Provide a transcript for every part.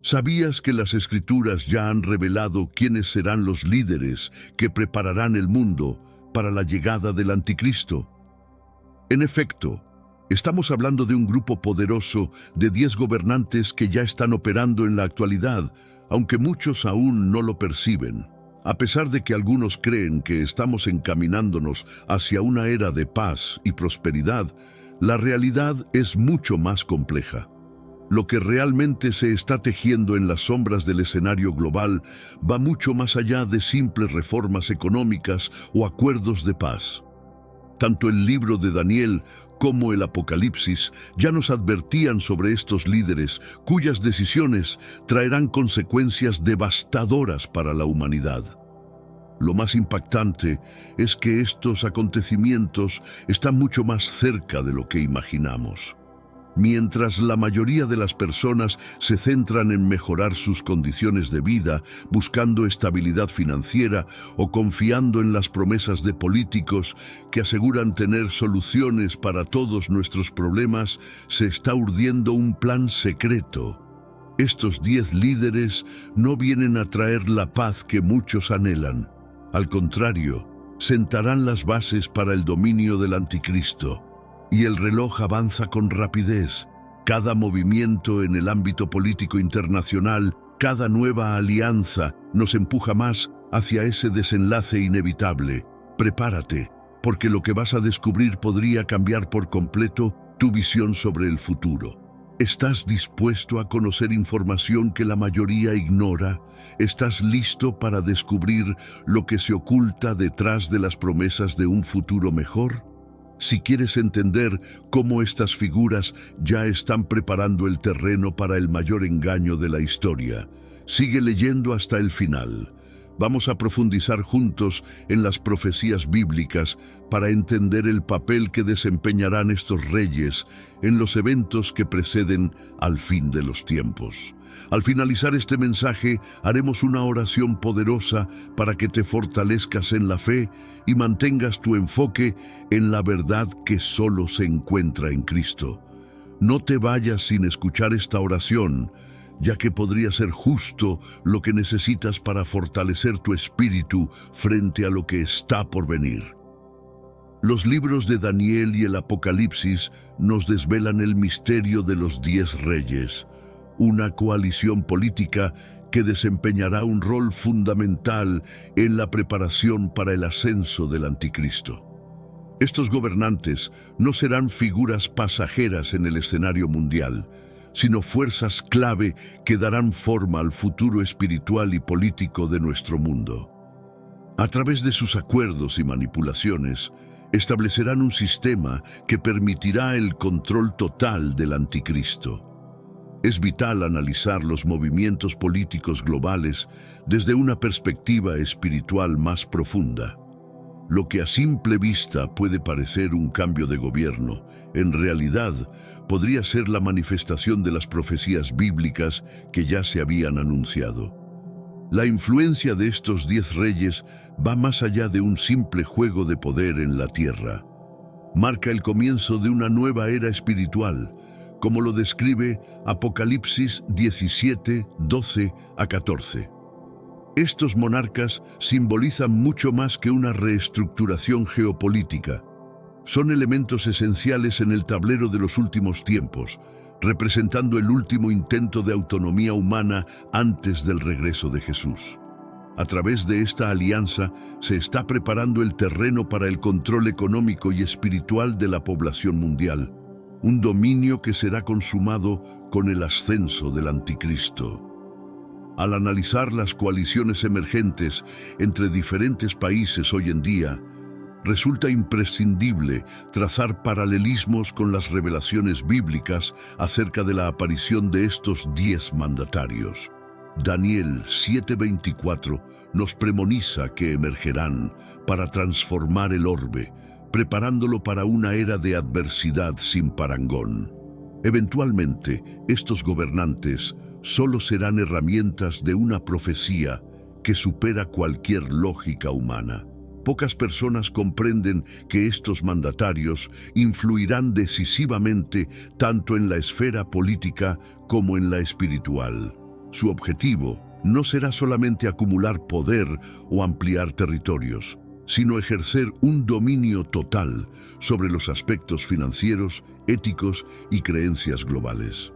¿Sabías que las Escrituras ya han revelado quiénes serán los líderes que prepararán el mundo para la llegada del Anticristo? En efecto, estamos hablando de un grupo poderoso de 10 gobernantes que ya están operando en la actualidad, aunque muchos aún no lo perciben. A pesar de que algunos creen que estamos encaminándonos hacia una era de paz y prosperidad, la realidad es mucho más compleja. Lo que realmente se está tejiendo en las sombras del escenario global va mucho más allá de simples reformas económicas o acuerdos de paz. Tanto el libro de Daniel como el Apocalipsis ya nos advertían sobre estos líderes cuyas decisiones traerán consecuencias devastadoras para la humanidad. Lo más impactante es que estos acontecimientos están mucho más cerca de lo que imaginamos. Mientras la mayoría de las personas se centran en mejorar sus condiciones de vida, buscando estabilidad financiera o confiando en las promesas de políticos que aseguran tener soluciones para todos nuestros problemas, se está urdiendo un plan secreto. Estos 10 líderes no vienen a traer la paz que muchos anhelan. Al contrario, sentarán las bases para el dominio del Anticristo. Y el reloj avanza con rapidez. Cada movimiento en el ámbito político internacional, cada nueva alianza nos empuja más hacia ese desenlace inevitable. Prepárate, porque lo que vas a descubrir podría cambiar por completo tu visión sobre el futuro. ¿Estás dispuesto a conocer información que la mayoría ignora? ¿Estás listo para descubrir lo que se oculta detrás de las promesas de un futuro mejor? Si quieres entender cómo estas figuras ya están preparando el terreno para el mayor engaño de la historia, sigue leyendo hasta el final. Vamos a profundizar juntos en las profecías bíblicas para entender el papel que desempeñarán estos reyes en los eventos que preceden al fin de los tiempos. Al finalizar este mensaje, haremos una oración poderosa para que te fortalezcas en la fe y mantengas tu enfoque en la verdad que solo se encuentra en Cristo. No te vayas sin escuchar esta oración, ya que podría ser justo lo que necesitas para fortalecer tu espíritu frente a lo que está por venir. Los libros de Daniel y el Apocalipsis nos desvelan el misterio de los 10 reyes, una coalición política que desempeñará un rol fundamental en la preparación para el ascenso del Anticristo. Estos gobernantes no serán figuras pasajeras en el escenario mundial, sino fuerzas clave que darán forma al futuro espiritual y político de nuestro mundo. A través de sus acuerdos y manipulaciones, establecerán un sistema que permitirá el control total del Anticristo. Es vital analizar los movimientos políticos globales desde una perspectiva espiritual más profunda. Lo que a simple vista puede parecer un cambio de gobierno, en realidad podría ser la manifestación de las profecías bíblicas que ya se habían anunciado. La influencia de estos 10 reyes va más allá de un simple juego de poder en la tierra. Marca el comienzo de una nueva era espiritual, como lo describe Apocalipsis 17, 12 a 14. Estos monarcas simbolizan mucho más que una reestructuración geopolítica. Son elementos esenciales en el tablero de los últimos tiempos, representando el último intento de autonomía humana antes del regreso de Jesús. A través de esta alianza se está preparando el terreno para el control económico y espiritual de la población mundial, un dominio que será consumado con el ascenso del Anticristo. Al analizar las coaliciones emergentes entre diferentes países hoy en día, resulta imprescindible trazar paralelismos con las revelaciones bíblicas acerca de la aparición de estos 10 mandatarios. Daniel 7:24 nos premoniza que emergerán para transformar el orbe, preparándolo para una era de adversidad sin parangón. Eventualmente, estos gobernantes solo serán herramientas de una profecía que supera cualquier lógica humana. Pocas personas comprenden que estos mandatarios influirán decisivamente tanto en la esfera política como en la espiritual. Su objetivo no será solamente acumular poder o ampliar territorios, sino ejercer un dominio total sobre los aspectos financieros, éticos y creencias globales.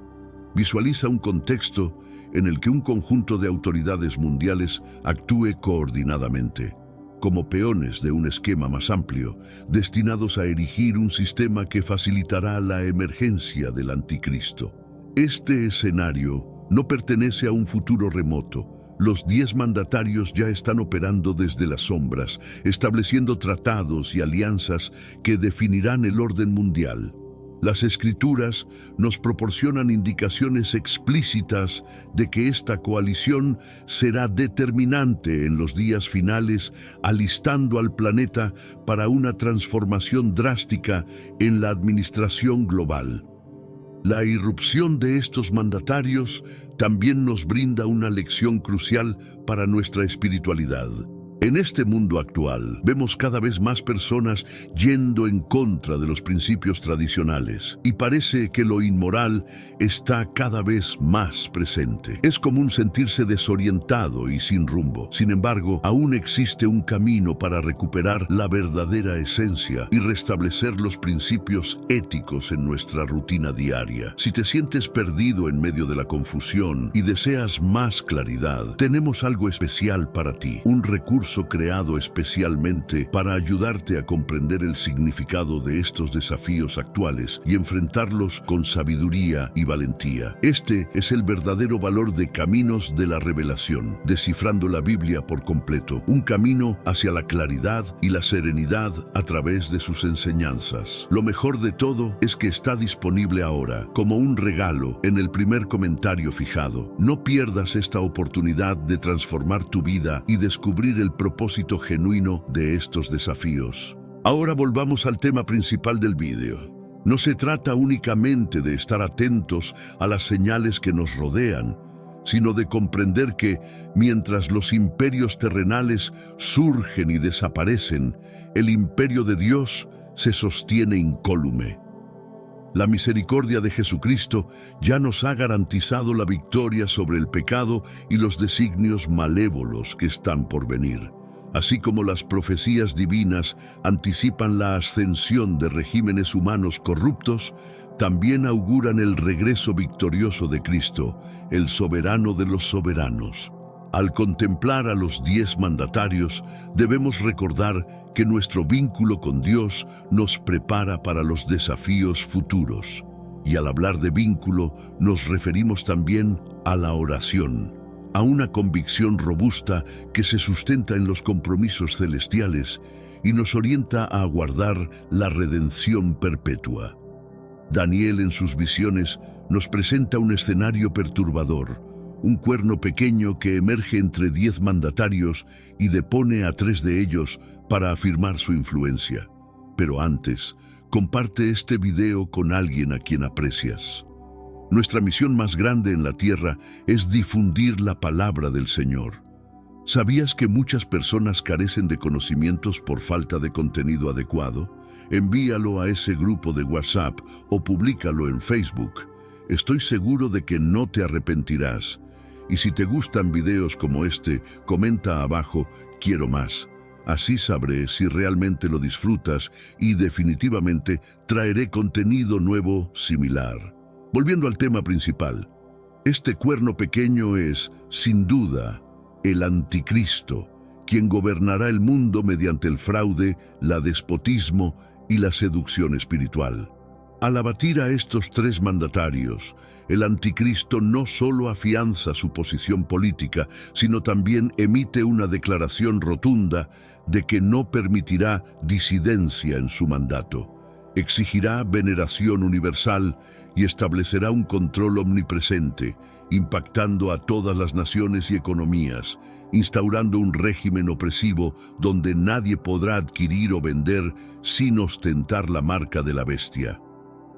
Visualiza un contexto en el que un conjunto de autoridades mundiales actúe coordinadamente, como peones de un esquema más amplio, destinados a erigir un sistema que facilitará la emergencia del anticristo. Este escenario no pertenece a un futuro remoto. Los 10 mandatarios ya están operando desde las sombras, estableciendo tratados y alianzas que definirán el orden mundial. Las Escrituras nos proporcionan indicaciones explícitas de que esta coalición será determinante en los días finales, alistando al planeta para una transformación drástica en la administración global. La irrupción de estos mandatarios también nos brinda una lección crucial para nuestra espiritualidad. En este mundo actual, vemos cada vez más personas yendo en contra de los principios tradicionales y parece que lo inmoral está cada vez más presente. Es común sentirse desorientado y sin rumbo. Sin embargo, aún existe un camino para recuperar la verdadera esencia y restablecer los principios éticos en nuestra rutina diaria. Si te sientes perdido en medio de la confusión y deseas más claridad, tenemos algo especial para ti, un recurso creado especialmente para ayudarte a comprender el significado de estos desafíos actuales y enfrentarlos con sabiduría y valentía. Este es el verdadero valor de Caminos de la Revelación, descifrando la Biblia por completo, un camino hacia la claridad y la serenidad a través de sus enseñanzas. Lo mejor de todo es que está disponible ahora, como un regalo, en el primer comentario fijado. No pierdas esta oportunidad de transformar tu vida y descubrir el propósito genuino de estos desafíos. Ahora volvamos al tema principal del vídeo. No se trata únicamente de estar atentos a las señales que nos rodean, sino de comprender que, mientras los imperios terrenales surgen y desaparecen, el imperio de Dios se sostiene incólume. La misericordia de Jesucristo ya nos ha garantizado la victoria sobre el pecado y los designios malévolos que están por venir. Así como las profecías divinas anticipan la ascensión de regímenes humanos corruptos, también auguran el regreso victorioso de Cristo, el soberano de los soberanos. Al contemplar a los 10 mandatarios, debemos recordar que nuestro vínculo con Dios nos prepara para los desafíos futuros. Y al hablar de vínculo, nos referimos también a la oración, a una convicción robusta que se sustenta en los compromisos celestiales y nos orienta a aguardar la redención perpetua. Daniel en sus visiones nos presenta un escenario perturbador, un cuerno pequeño que emerge entre 10 mandatarios y depone a 3 de ellos para afirmar su influencia. Pero antes, comparte este video con alguien a quien aprecias. Nuestra misión más grande en la tierra es difundir la palabra del Señor. ¿Sabías que muchas personas carecen de conocimientos por falta de contenido adecuado? Envíalo a ese grupo de WhatsApp o públicalo en Facebook. Estoy seguro de que no te arrepentirás. Y si te gustan videos como este, comenta abajo, quiero más. Así sabré si realmente lo disfrutas y definitivamente traeré contenido nuevo similar. Volviendo al tema principal, este cuerno pequeño es, sin duda, el anticristo, quien gobernará el mundo mediante el fraude, la despotismo y la seducción espiritual. Al abatir a estos 3 mandatarios, el anticristo no solo afianza su posición política, sino también emite una declaración rotunda de que no permitirá disidencia en su mandato. Exigirá veneración universal y establecerá un control omnipresente, impactando a todas las naciones y economías, instaurando un régimen opresivo donde nadie podrá adquirir o vender sin ostentar la marca de la bestia.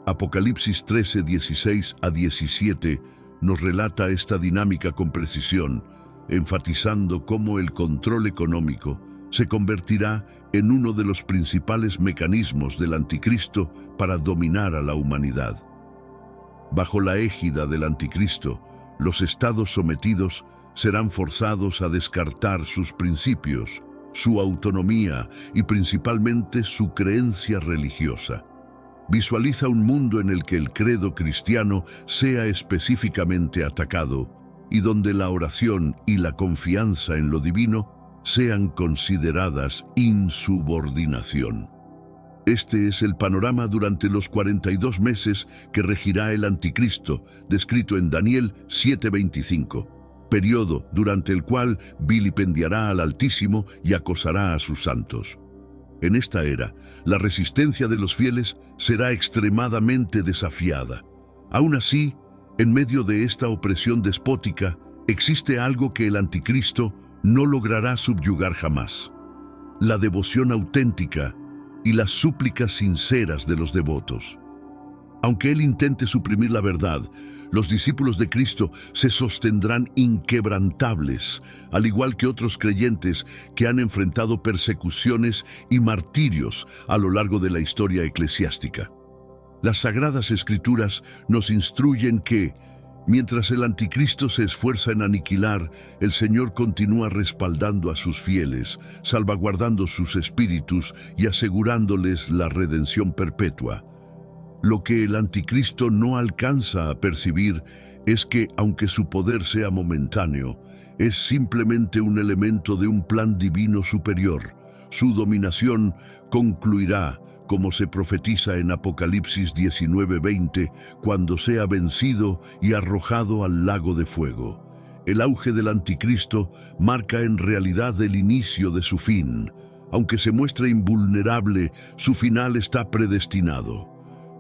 Apocalipsis 13, 16 a 17 nos relata esta dinámica con precisión, enfatizando cómo el control económico se convertirá en uno de los principales mecanismos del anticristo para dominar a la humanidad. Bajo la égida del anticristo, Los estados sometidos serán forzados a descartar sus principios, su autonomía y principalmente su creencia religiosa. Visualiza un mundo en el que el credo cristiano sea específicamente atacado y donde la oración y la confianza en lo divino sean consideradas insubordinación. Este es el panorama durante los 42 meses que regirá el anticristo, descrito en Daniel 7:25, periodo durante el cual vilipendiará al Altísimo y acosará a sus santos. En esta era, la resistencia de los fieles será extremadamente desafiada. Aún así, en medio de esta opresión despótica, existe algo que el anticristo no logrará subyugar jamás: la devoción auténtica y las súplicas sinceras de los devotos. Aunque él intente suprimir la verdad, los discípulos de Cristo se sostendrán inquebrantables, al igual que otros creyentes que han enfrentado persecuciones y martirios a lo largo de la historia eclesiástica. Las Sagradas Escrituras nos instruyen que, mientras el anticristo se esfuerza en aniquilar, el Señor continúa respaldando a sus fieles, salvaguardando sus espíritus y asegurándoles la redención perpetua. Lo que el anticristo no alcanza a percibir es que, aunque su poder sea momentáneo, es simplemente un elemento de un plan divino superior. Su dominación concluirá, como se profetiza en Apocalipsis 19:20, cuando sea vencido y arrojado al lago de fuego. El auge del anticristo marca en realidad el inicio de su fin. Aunque se muestre invulnerable, su final está predestinado.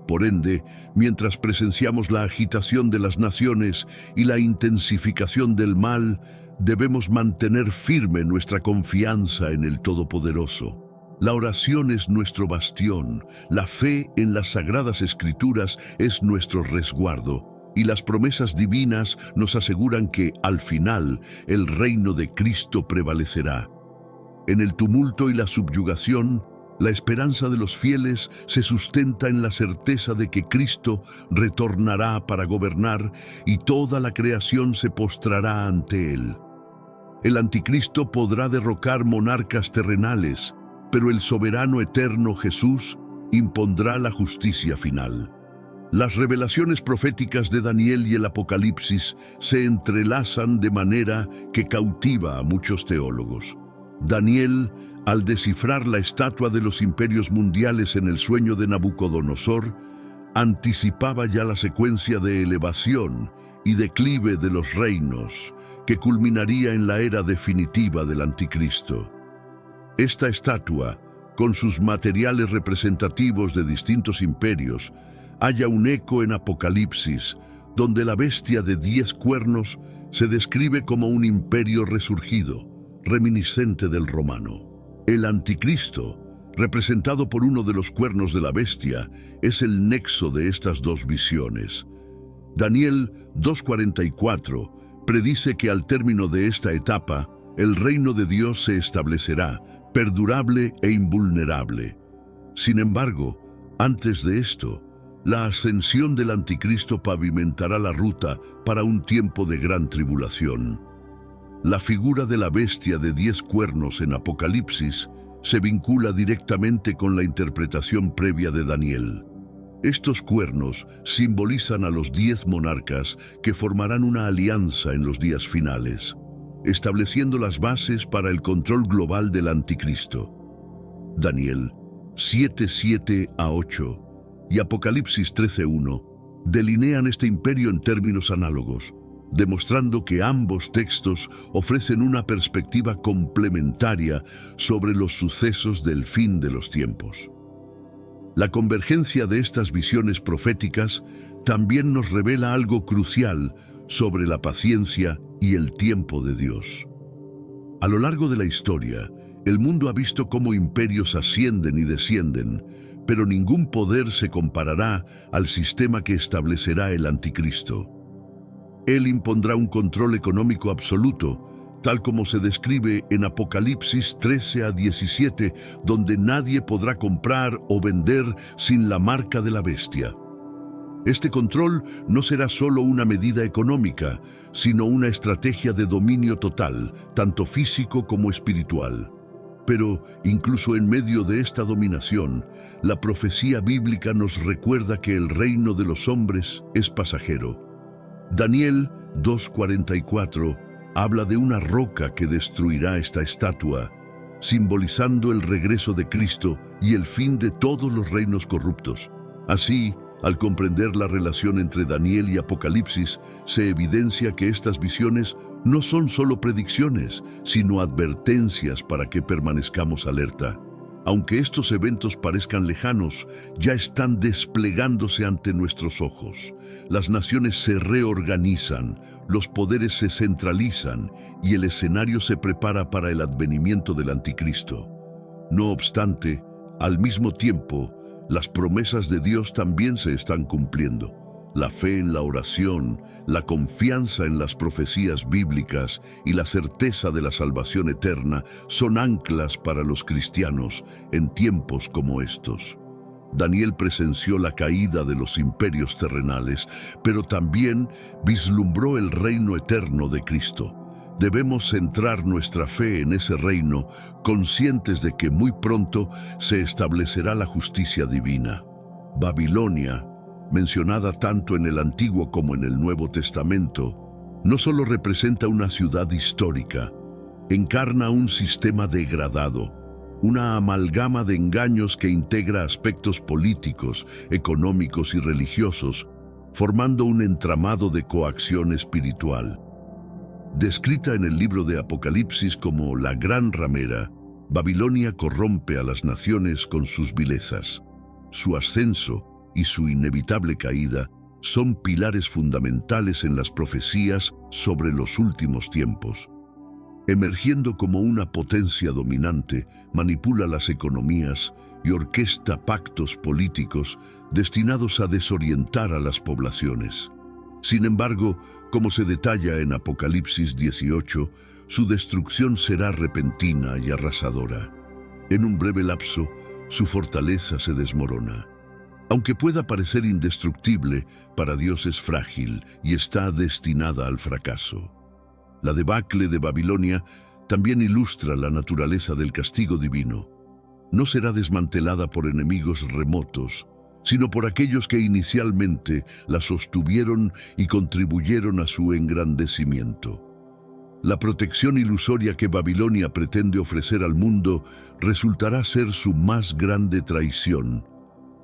Por ende, mientras presenciamos la agitación de las naciones y la intensificación del mal, debemos mantener firme nuestra confianza en el Todopoderoso. La oración es nuestro bastión, la fe en las Sagradas Escrituras es nuestro resguardo, y las promesas divinas nos aseguran que, al final, el reino de Cristo prevalecerá. En el tumulto y la subyugación, la esperanza de los fieles se sustenta en la certeza de que Cristo retornará para gobernar y toda la creación se postrará ante Él. El anticristo podrá derrocar monarcas terrenales, pero el soberano eterno Jesús impondrá la justicia final. Las revelaciones proféticas de Daniel y el Apocalipsis se entrelazan de manera que cautiva a muchos teólogos. Daniel, al descifrar la estatua de los imperios mundiales en el sueño de Nabucodonosor, anticipaba ya la secuencia de elevación y declive de los reinos que culminaría en la era definitiva del anticristo. Esta estatua, con sus materiales representativos de distintos imperios, halla un eco en Apocalipsis, donde la bestia de 10 cuernos se describe como un imperio resurgido, reminiscente del romano. El anticristo, representado por uno de los cuernos de la bestia, es el nexo de estas dos visiones. Daniel 2:44 predice que al término de esta etapa, el reino de Dios se establecerá, perdurable e invulnerable. Sin embargo, antes de esto, la ascensión del anticristo pavimentará la ruta para un tiempo de gran tribulación. La figura de la bestia de 10 cuernos en Apocalipsis se vincula directamente con la interpretación previa de Daniel. Estos cuernos simbolizan a los 10 monarcas que formarán una alianza en los días finales, estableciendo las bases para el control global del anticristo. Daniel 7:7-8 y Apocalipsis 13:1 delinean este imperio en términos análogos, demostrando que ambos textos ofrecen una perspectiva complementaria sobre los sucesos del fin de los tiempos. La convergencia de estas visiones proféticas también nos revela algo crucial sobre la paciencia y el tiempo de Dios. A lo largo de la historia, el mundo ha visto cómo imperios ascienden y descienden, pero ningún poder se comparará al sistema que establecerá el anticristo. Él impondrá un control económico absoluto, tal como se describe en Apocalipsis 13-17, donde nadie podrá comprar o vender sin la marca de la bestia. Este control no será solo una medida económica, sino una estrategia de dominio total, tanto físico como espiritual. Pero, incluso en medio de esta dominación, la profecía bíblica nos recuerda que el reino de los hombres es pasajero. Daniel 2:44 habla de una roca que destruirá esta estatua, simbolizando el regreso de Cristo y el fin de todos los reinos corruptos. Así, al comprender la relación entre Daniel y Apocalipsis, se evidencia que estas visiones no son solo predicciones, sino advertencias para que permanezcamos alerta. Aunque estos eventos parezcan lejanos, ya están desplegándose ante nuestros ojos. Las naciones se reorganizan, los poderes se centralizan y el escenario se prepara para el advenimiento del anticristo. No obstante, al mismo tiempo, las promesas de Dios también se están cumpliendo. La fe en la oración, la confianza en las profecías bíblicas y la certeza de la salvación eterna son anclas para los cristianos en tiempos como estos. Daniel presenció la caída de los imperios terrenales, pero también vislumbró el reino eterno de Cristo. Debemos centrar nuestra fe en ese reino, conscientes de que muy pronto se establecerá la justicia divina. Babilonia, mencionada tanto en el Antiguo como en el Nuevo Testamento, no solo representa una ciudad histórica, encarna un sistema degradado, una amalgama de engaños que integra aspectos políticos, económicos y religiosos, formando un entramado de coacción espiritual. Descrita en el libro de Apocalipsis como la gran ramera, Babilonia corrompe a las naciones con sus vilezas. Su ascenso y su inevitable caída son pilares fundamentales en las profecías sobre los últimos tiempos. Emergiendo como una potencia dominante, manipula las economías y orquesta pactos políticos destinados a desorientar a las poblaciones. Sin embargo, como se detalla en Apocalipsis 18, su destrucción será repentina y arrasadora. En un breve lapso, su fortaleza se desmorona. Aunque pueda parecer indestructible, para Dios es frágil y está destinada al fracaso. La debacle de Babilonia también ilustra la naturaleza del castigo divino. No será desmantelada por enemigos remotos, sino por aquellos que inicialmente la sostuvieron y contribuyeron a su engrandecimiento. La protección ilusoria que Babilonia pretende ofrecer al mundo resultará ser su más grande traición.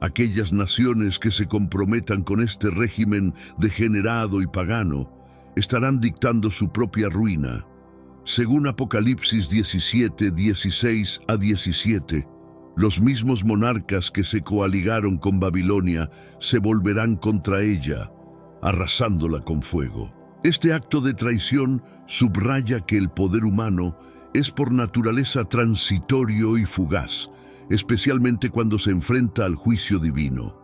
Aquellas naciones que se comprometan con este régimen degenerado y pagano estarán dictando su propia ruina. Según Apocalipsis 17, 16 a 17, los mismos monarcas que se coaligaron con Babilonia se volverán contra ella, arrasándola con fuego. Este acto de traición subraya que el poder humano es por naturaleza transitorio y fugaz, especialmente cuando se enfrenta al juicio divino.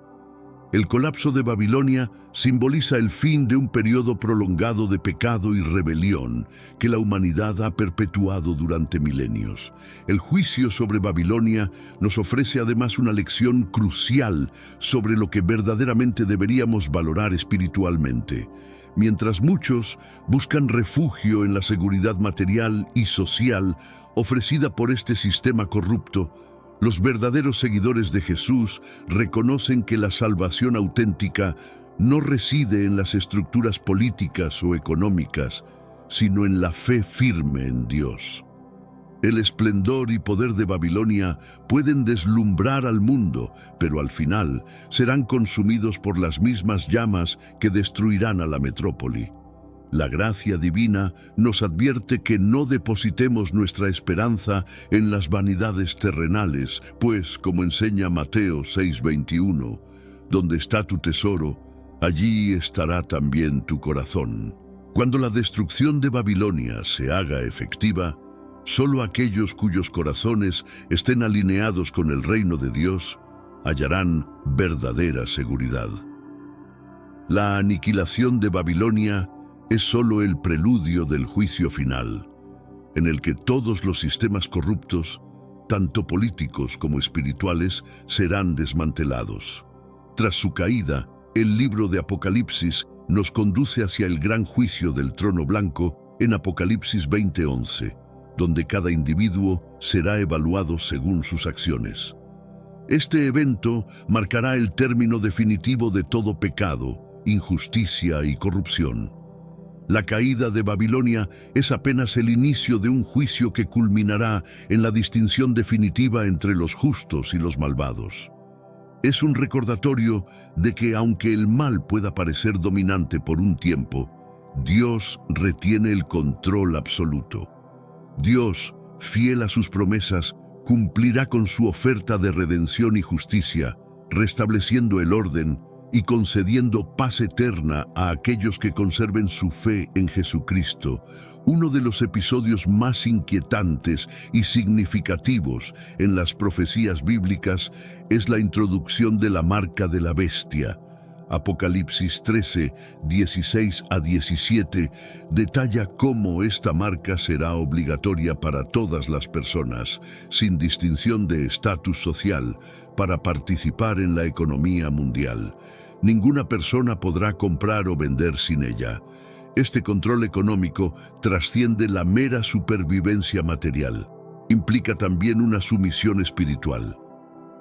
El colapso de Babilonia simboliza el fin de un periodo prolongado de pecado y rebelión que la humanidad ha perpetuado durante milenios. El juicio sobre Babilonia nos ofrece además una lección crucial sobre lo que verdaderamente deberíamos valorar espiritualmente. Mientras muchos buscan refugio en la seguridad material y social ofrecida por este sistema corrupto, los verdaderos seguidores de Jesús reconocen que la salvación auténtica no reside en las estructuras políticas o económicas, sino en la fe firme en Dios. El esplendor y poder de Babilonia pueden deslumbrar al mundo, pero al final serán consumidos por las mismas llamas que destruirán a la metrópoli. La gracia divina nos advierte que no depositemos nuestra esperanza en las vanidades terrenales, pues, como enseña Mateo 6:21, donde está tu tesoro, allí estará también tu corazón. Cuando la destrucción de Babilonia se haga efectiva, solo aquellos cuyos corazones estén alineados con el reino de Dios hallarán verdadera seguridad. La aniquilación de Babilonia es solo el preludio del juicio final, en el que todos los sistemas corruptos, tanto políticos como espirituales, serán desmantelados. Tras su caída, El libro de Apocalipsis nos conduce hacia el gran juicio del trono blanco en Apocalipsis 20:11, donde cada individuo será evaluado según sus acciones. Este evento marcará el término definitivo de todo pecado, injusticia y corrupción. La caída de Babilonia es apenas el inicio de un juicio que culminará en la distinción definitiva entre los justos y los malvados. Es un recordatorio de que aunque el mal pueda parecer dominante por un tiempo, Dios retiene el control absoluto. Dios, fiel a sus promesas, cumplirá con su oferta de redención y justicia, restableciendo el orden y concediendo paz eterna a aquellos que conserven su fe en Jesucristo. Uno de los episodios más inquietantes y significativos en las profecías bíblicas es la introducción de la marca de la bestia. Apocalipsis 13, 16 a 17 detalla cómo esta marca será obligatoria para todas las personas, sin distinción de estatus social, para participar en la economía mundial. Ninguna persona podrá comprar o vender sin ella. Este control económico trasciende la mera supervivencia material. Implica también una sumisión espiritual.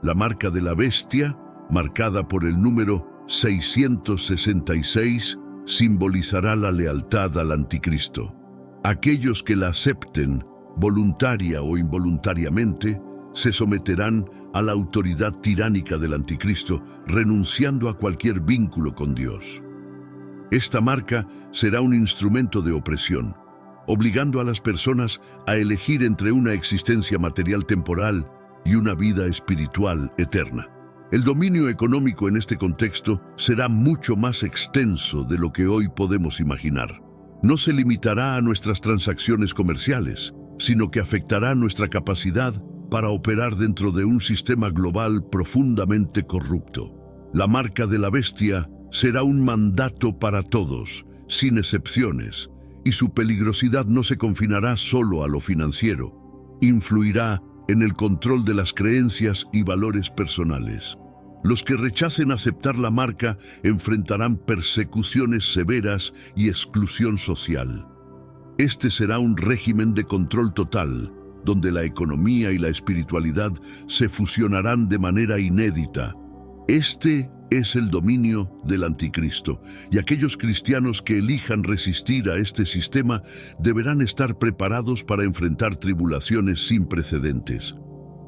La marca de la bestia, marcada por el número 666, simbolizará la lealtad al anticristo. Aquellos que la acepten, voluntaria o involuntariamente, se someterán a la autoridad tiránica del anticristo, renunciando a cualquier vínculo con Dios. Esta marca será un instrumento de opresión, obligando a las personas a elegir entre una existencia material temporal y una vida espiritual eterna. El dominio económico en este contexto será mucho más extenso de lo que hoy podemos imaginar. No se limitará a nuestras transacciones comerciales, sino que afectará nuestra capacidad para operar dentro de un sistema global profundamente corrupto. La marca de la bestia será un mandato para todos, sin excepciones, y su peligrosidad no se confinará solo a lo financiero. Influirá en el control de las creencias y valores personales. Los que rechacen aceptar la marca enfrentarán persecuciones severas y exclusión social. Este será un régimen de control total, donde la economía y la espiritualidad se fusionarán de manera inédita. Este es el dominio del anticristo, y aquellos cristianos que elijan resistir a este sistema deberán estar preparados para enfrentar tribulaciones sin precedentes.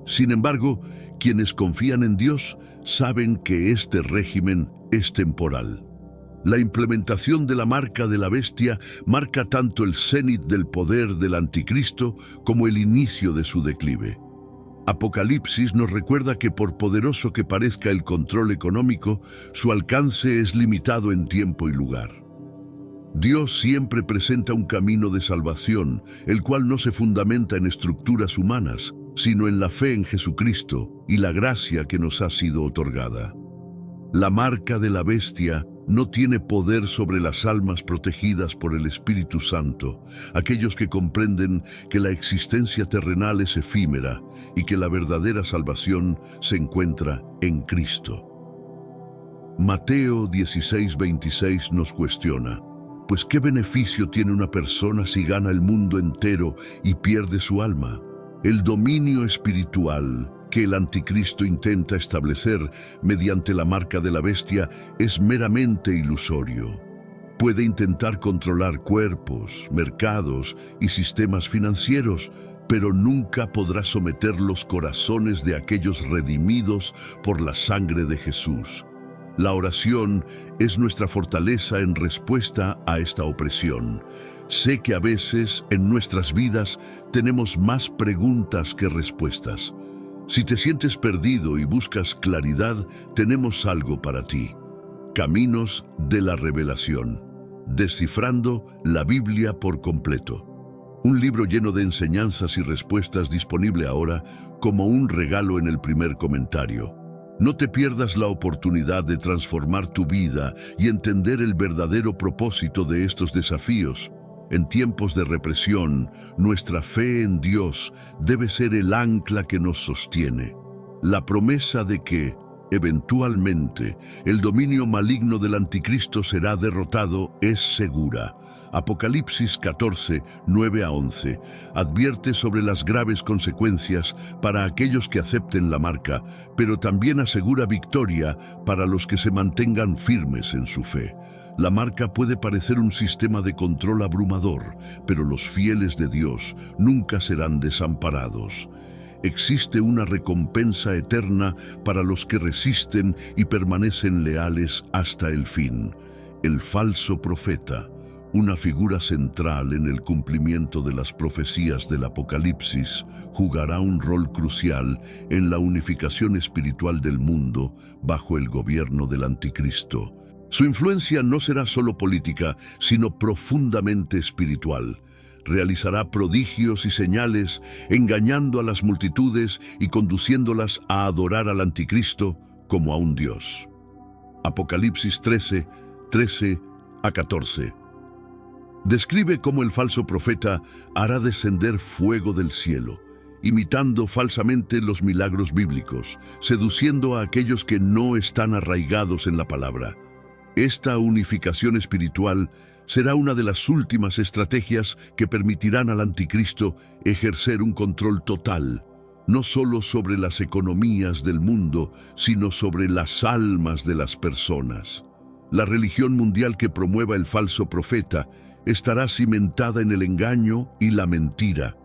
Sin embargo, quienes confían en Dios saben que este régimen es temporal. La implementación de la marca de la bestia marca tanto el cenit del poder del anticristo como el inicio de su declive. Apocalipsis nos recuerda que por poderoso que parezca el control económico, su alcance es limitado en tiempo y lugar. Dios siempre presenta un camino de salvación, el cual no se fundamenta en estructuras humanas, sino en la fe en Jesucristo y la gracia que nos ha sido otorgada. La marca de la bestia no tiene poder sobre las almas protegidas por el Espíritu Santo, aquellos que comprenden que la existencia terrenal es efímera y que la verdadera salvación se encuentra en Cristo. Mateo 16:26 nos cuestiona: pues ¿qué beneficio tiene una persona si gana el mundo entero y pierde su alma? El dominio espiritual que el anticristo intenta establecer mediante la marca de la bestia es meramente ilusorio. Puede intentar controlar cuerpos, mercados y sistemas financieros, pero nunca podrá someter los corazones de aquellos redimidos por la sangre de Jesús. La oración es nuestra fortaleza en respuesta a esta opresión. Sé que a veces en nuestras vidas tenemos más preguntas que respuestas. Si te sientes perdido y buscas claridad, tenemos algo para ti. Caminos de la Revelación. Descifrando la Biblia por completo. Un libro lleno de enseñanzas y respuestas disponible ahora como un regalo en el primer comentario. No te pierdas la oportunidad de transformar tu vida y entender el verdadero propósito de estos desafíos. En tiempos de represión, nuestra fe en Dios debe ser el ancla que nos sostiene. La promesa de que eventualmente, el dominio maligno del anticristo será derrotado es segura. Apocalipsis 14, 9 a 11, advierte sobre las graves consecuencias para aquellos que acepten la marca, pero también asegura victoria para los que se mantengan firmes en su fe. La marca puede parecer un sistema de control abrumador, pero los fieles de Dios nunca serán desamparados. Existe una recompensa eterna para los que resisten y permanecen leales hasta el fin. El falso profeta, una figura central en el cumplimiento de las profecías del Apocalipsis, jugará un rol crucial en la unificación espiritual del mundo bajo el gobierno del Anticristo. Su influencia no será solo política, sino profundamente espiritual. Realizará prodigios y señales, engañando a las multitudes y conduciéndolas a adorar al Anticristo como a un Dios. Apocalipsis 13, 13 a 14. Describe cómo el falso profeta hará descender fuego del cielo, imitando falsamente los milagros bíblicos, seduciendo a aquellos que no están arraigados en la palabra. Esta unificación espiritual será una de las últimas estrategias que permitirán al Anticristo ejercer un control total, no solo sobre las economías del mundo, sino sobre las almas de las personas. La religión mundial que promueva el falso profeta estará cimentada en el engaño y la mentira.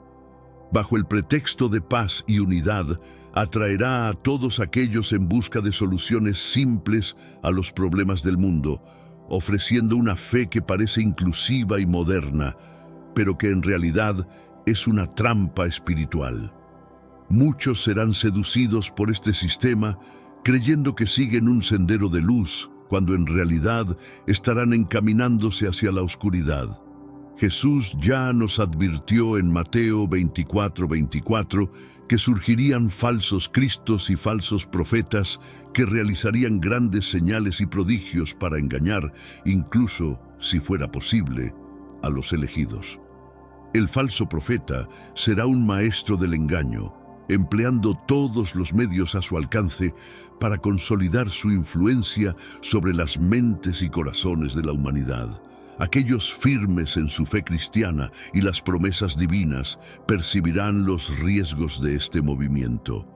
Bajo el pretexto de paz y unidad, atraerá a todos aquellos en busca de soluciones simples a los problemas del mundo, ofreciendo una fe que parece inclusiva y moderna, pero que en realidad es una trampa espiritual. Muchos serán seducidos por este sistema, creyendo que siguen un sendero de luz, cuando en realidad estarán encaminándose hacia la oscuridad. Jesús ya nos advirtió en Mateo 24, 24 que surgirían falsos cristos y falsos profetas que realizarían grandes señales y prodigios para engañar, incluso, si fuera posible, a los elegidos. El falso profeta será un maestro del engaño, empleando todos los medios a su alcance para consolidar su influencia sobre las mentes y corazones de la humanidad. Aquellos firmes en su fe cristiana y las promesas divinas percibirán los riesgos de este movimiento.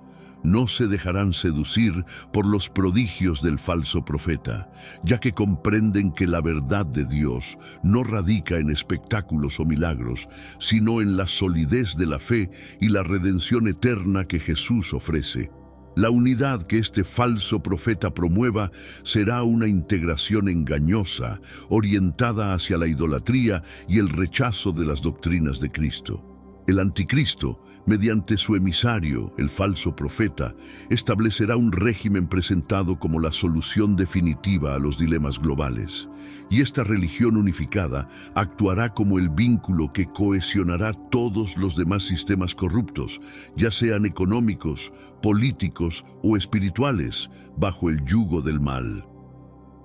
No se dejarán seducir por los prodigios del falso profeta, ya que comprenden que la verdad de Dios no radica en espectáculos o milagros, sino en la solidez de la fe y la redención eterna que Jesús ofrece. La unidad que este falso profeta promueva será una integración engañosa, orientada hacia la idolatría y el rechazo de las doctrinas de Cristo. El Anticristo, mediante su emisario, el falso profeta, establecerá un régimen presentado como la solución definitiva a los dilemas globales. Y esta religión unificada actuará como el vínculo que cohesionará todos los demás sistemas corruptos, ya sean económicos, políticos o espirituales, bajo el yugo del mal.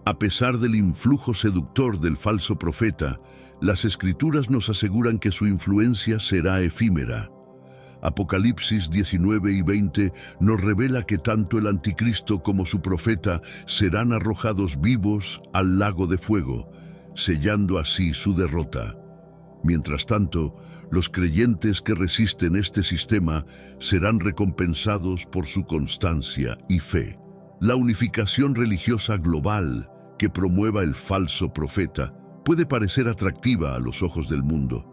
A pesar del influjo seductor del falso profeta, las Escrituras nos aseguran que su influencia será efímera. Apocalipsis 19 y 20 nos revela que tanto el Anticristo como su profeta serán arrojados vivos al lago de fuego, sellando así su derrota. Mientras tanto, los creyentes que resisten este sistema serán recompensados por su constancia y fe. La unificación religiosa global que promueva el falso profeta puede parecer atractiva a los ojos del mundo,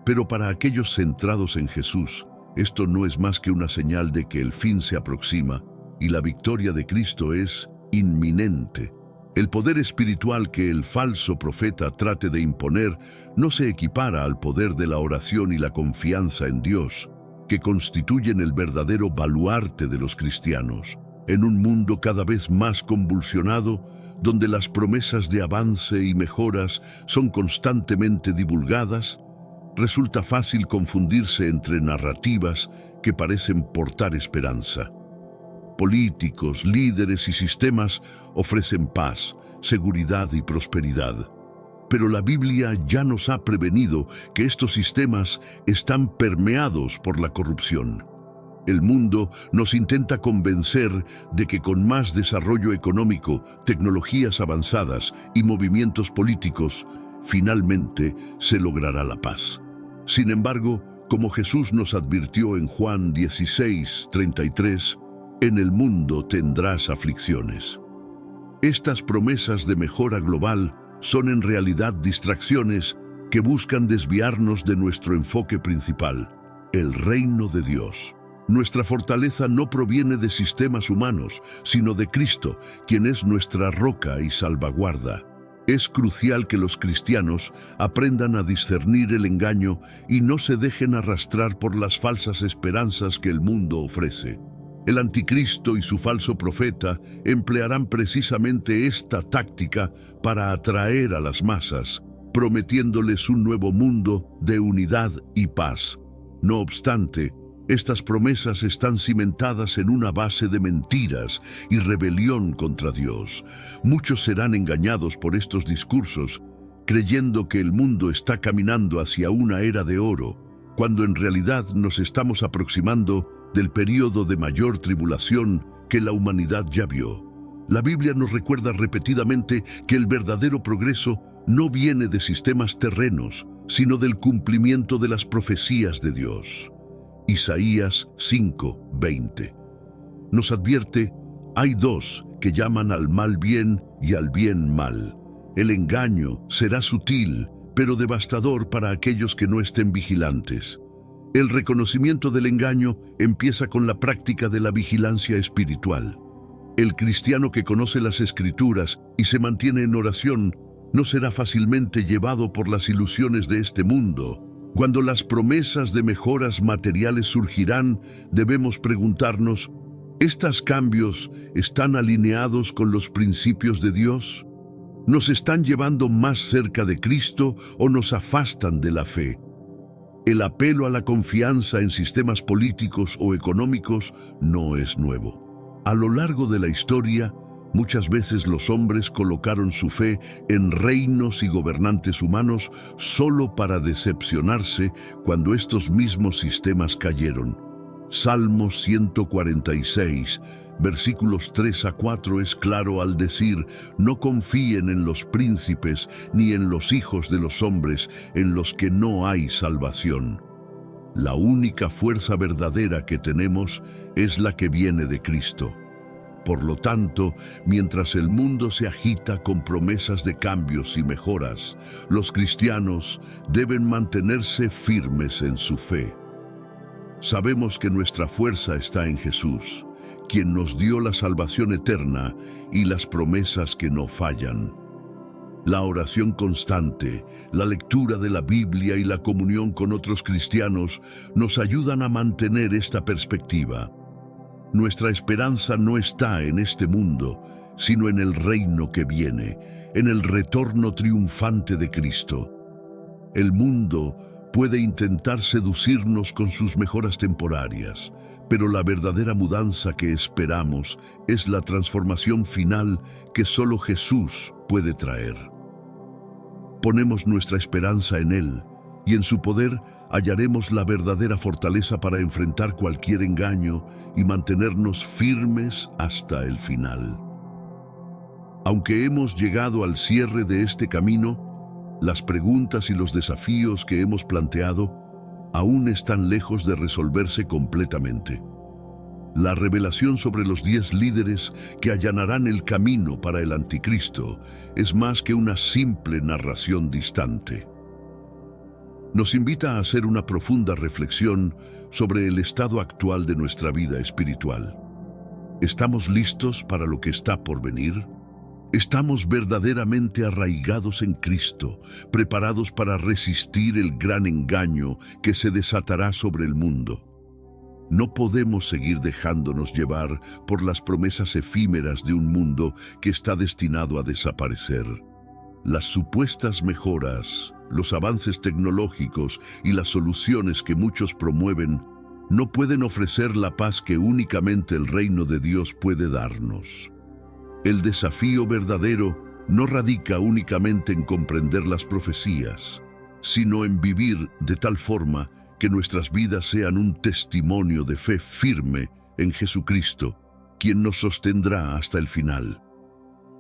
pero para aquellos centrados en Jesús, esto no es más que una señal de que el fin se aproxima y la victoria de Cristo es inminente. El poder espiritual que el falso profeta trate de imponer no se equipara al poder de la oración y la confianza en Dios, que constituyen el verdadero baluarte de los cristianos. En un mundo cada vez más convulsionado, donde las promesas de avance y mejoras son constantemente divulgadas, resulta fácil confundirse entre narrativas que parecen portar esperanza. Políticos, líderes y sistemas ofrecen paz, seguridad y prosperidad. Pero la Biblia ya nos ha prevenido que estos sistemas están permeados por la corrupción. El mundo nos intenta convencer de que con más desarrollo económico, tecnologías avanzadas y movimientos políticos, finalmente se logrará la paz. Sin embargo, como Jesús nos advirtió en Juan 16:33, en el mundo tendrás aflicciones. Estas promesas de mejora global son en realidad distracciones que buscan desviarnos de nuestro enfoque principal, el reino de Dios. Nuestra fortaleza no proviene de sistemas humanos, sino de Cristo, quien es nuestra roca y salvaguarda. Es crucial que los cristianos aprendan a discernir el engaño y no se dejen arrastrar por las falsas esperanzas que el mundo ofrece. El anticristo y su falso profeta emplearán precisamente esta táctica para atraer a las masas, prometiéndoles un nuevo mundo de unidad y paz. No obstante, estas promesas están cimentadas en una base de mentiras y rebelión contra Dios. Muchos serán engañados por estos discursos, creyendo que el mundo está caminando hacia una era de oro, cuando en realidad nos estamos aproximando del período de mayor tribulación que la humanidad ya vio. La Biblia nos recuerda repetidamente que el verdadero progreso no viene de sistemas terrenos, sino del cumplimiento de las profecías de Dios. Isaías 5:20. Nos advierte, hay dos que llaman al mal bien y al bien mal. El engaño será sutil, pero devastador para aquellos que no estén vigilantes. El reconocimiento del engaño empieza con la práctica de la vigilancia espiritual. El cristiano que conoce las Escrituras y se mantiene en oración no será fácilmente llevado por las ilusiones de este mundo. Cuando las promesas de mejoras materiales surgirán, debemos preguntarnos, ¿estos cambios están alineados con los principios de Dios? ¿Nos están llevando más cerca de Cristo o nos afastan de la fe? El apelo a la confianza en sistemas políticos o económicos no es nuevo. A lo largo de la historia, muchas veces los hombres colocaron su fe en reinos y gobernantes humanos solo para decepcionarse cuando estos mismos sistemas cayeron. Salmos 146, versículos 3 a 4 es claro al decir, no confíen en los príncipes ni en los hijos de los hombres en los que no hay salvación. La única fuerza verdadera que tenemos es la que viene de Cristo. Por lo tanto, mientras el mundo se agita con promesas de cambios y mejoras, los cristianos deben mantenerse firmes en su fe. Sabemos que nuestra fuerza está en Jesús, quien nos dio la salvación eterna y las promesas que no fallan. La oración constante, la lectura de la Biblia y la comunión con otros cristianos nos ayudan a mantener esta perspectiva. Nuestra esperanza no está en este mundo, sino en el reino que viene, en el retorno triunfante de Cristo. El mundo puede intentar seducirnos con sus mejoras temporarias, pero la verdadera mudanza que esperamos es la transformación final que solo Jesús puede traer. Ponemos nuestra esperanza en Él, y en su poder hallaremos la verdadera fortaleza para enfrentar cualquier engaño y mantenernos firmes hasta el final. Aunque hemos llegado al cierre de este camino, las preguntas y los desafíos que hemos planteado aún están lejos de resolverse completamente. La revelación sobre los 10 líderes que allanarán el camino para el anticristo es más que una simple narración distante. Nos invita a hacer una profunda reflexión sobre el estado actual de nuestra vida espiritual. ¿Estamos listos para lo que está por venir? ¿Estamos verdaderamente arraigados en Cristo, preparados para resistir el gran engaño que se desatará sobre el mundo? No podemos seguir dejándonos llevar por las promesas efímeras de un mundo que está destinado a desaparecer. Las supuestas mejoras, los avances tecnológicos y las soluciones que muchos promueven no pueden ofrecer la paz que únicamente el reino de Dios puede darnos. El desafío verdadero no radica únicamente en comprender las profecías, sino en vivir de tal forma que nuestras vidas sean un testimonio de fe firme en Jesucristo, quien nos sostendrá hasta el final.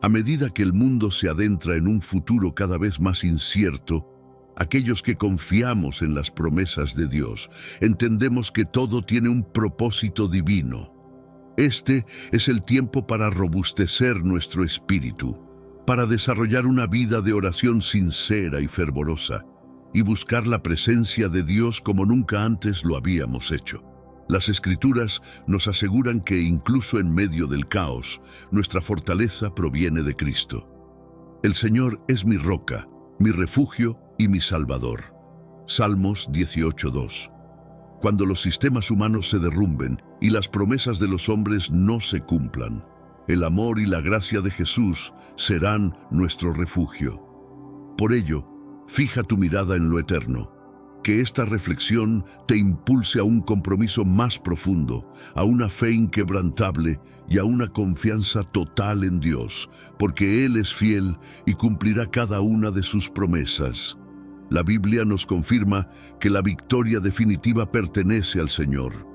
A medida que el mundo se adentra en un futuro cada vez más incierto, aquellos que confiamos en las promesas de Dios, entendemos que todo tiene un propósito divino. Este es el tiempo para robustecer nuestro espíritu, para desarrollar una vida de oración sincera y fervorosa, y buscar la presencia de Dios como nunca antes lo habíamos hecho. Las Escrituras nos aseguran que incluso en medio del caos, nuestra fortaleza proviene de Cristo. El Señor es mi roca, mi refugio y mi Salvador. Salmos 18:2. Cuando los sistemas humanos se derrumben y las promesas de los hombres no se cumplan, el amor y la gracia de Jesús serán nuestro refugio. Por ello, fija tu mirada en lo eterno. Que esta reflexión te impulse a un compromiso más profundo, a una fe inquebrantable y a una confianza total en Dios, porque Él es fiel y cumplirá cada una de sus promesas. La Biblia nos confirma que la victoria definitiva pertenece al Señor.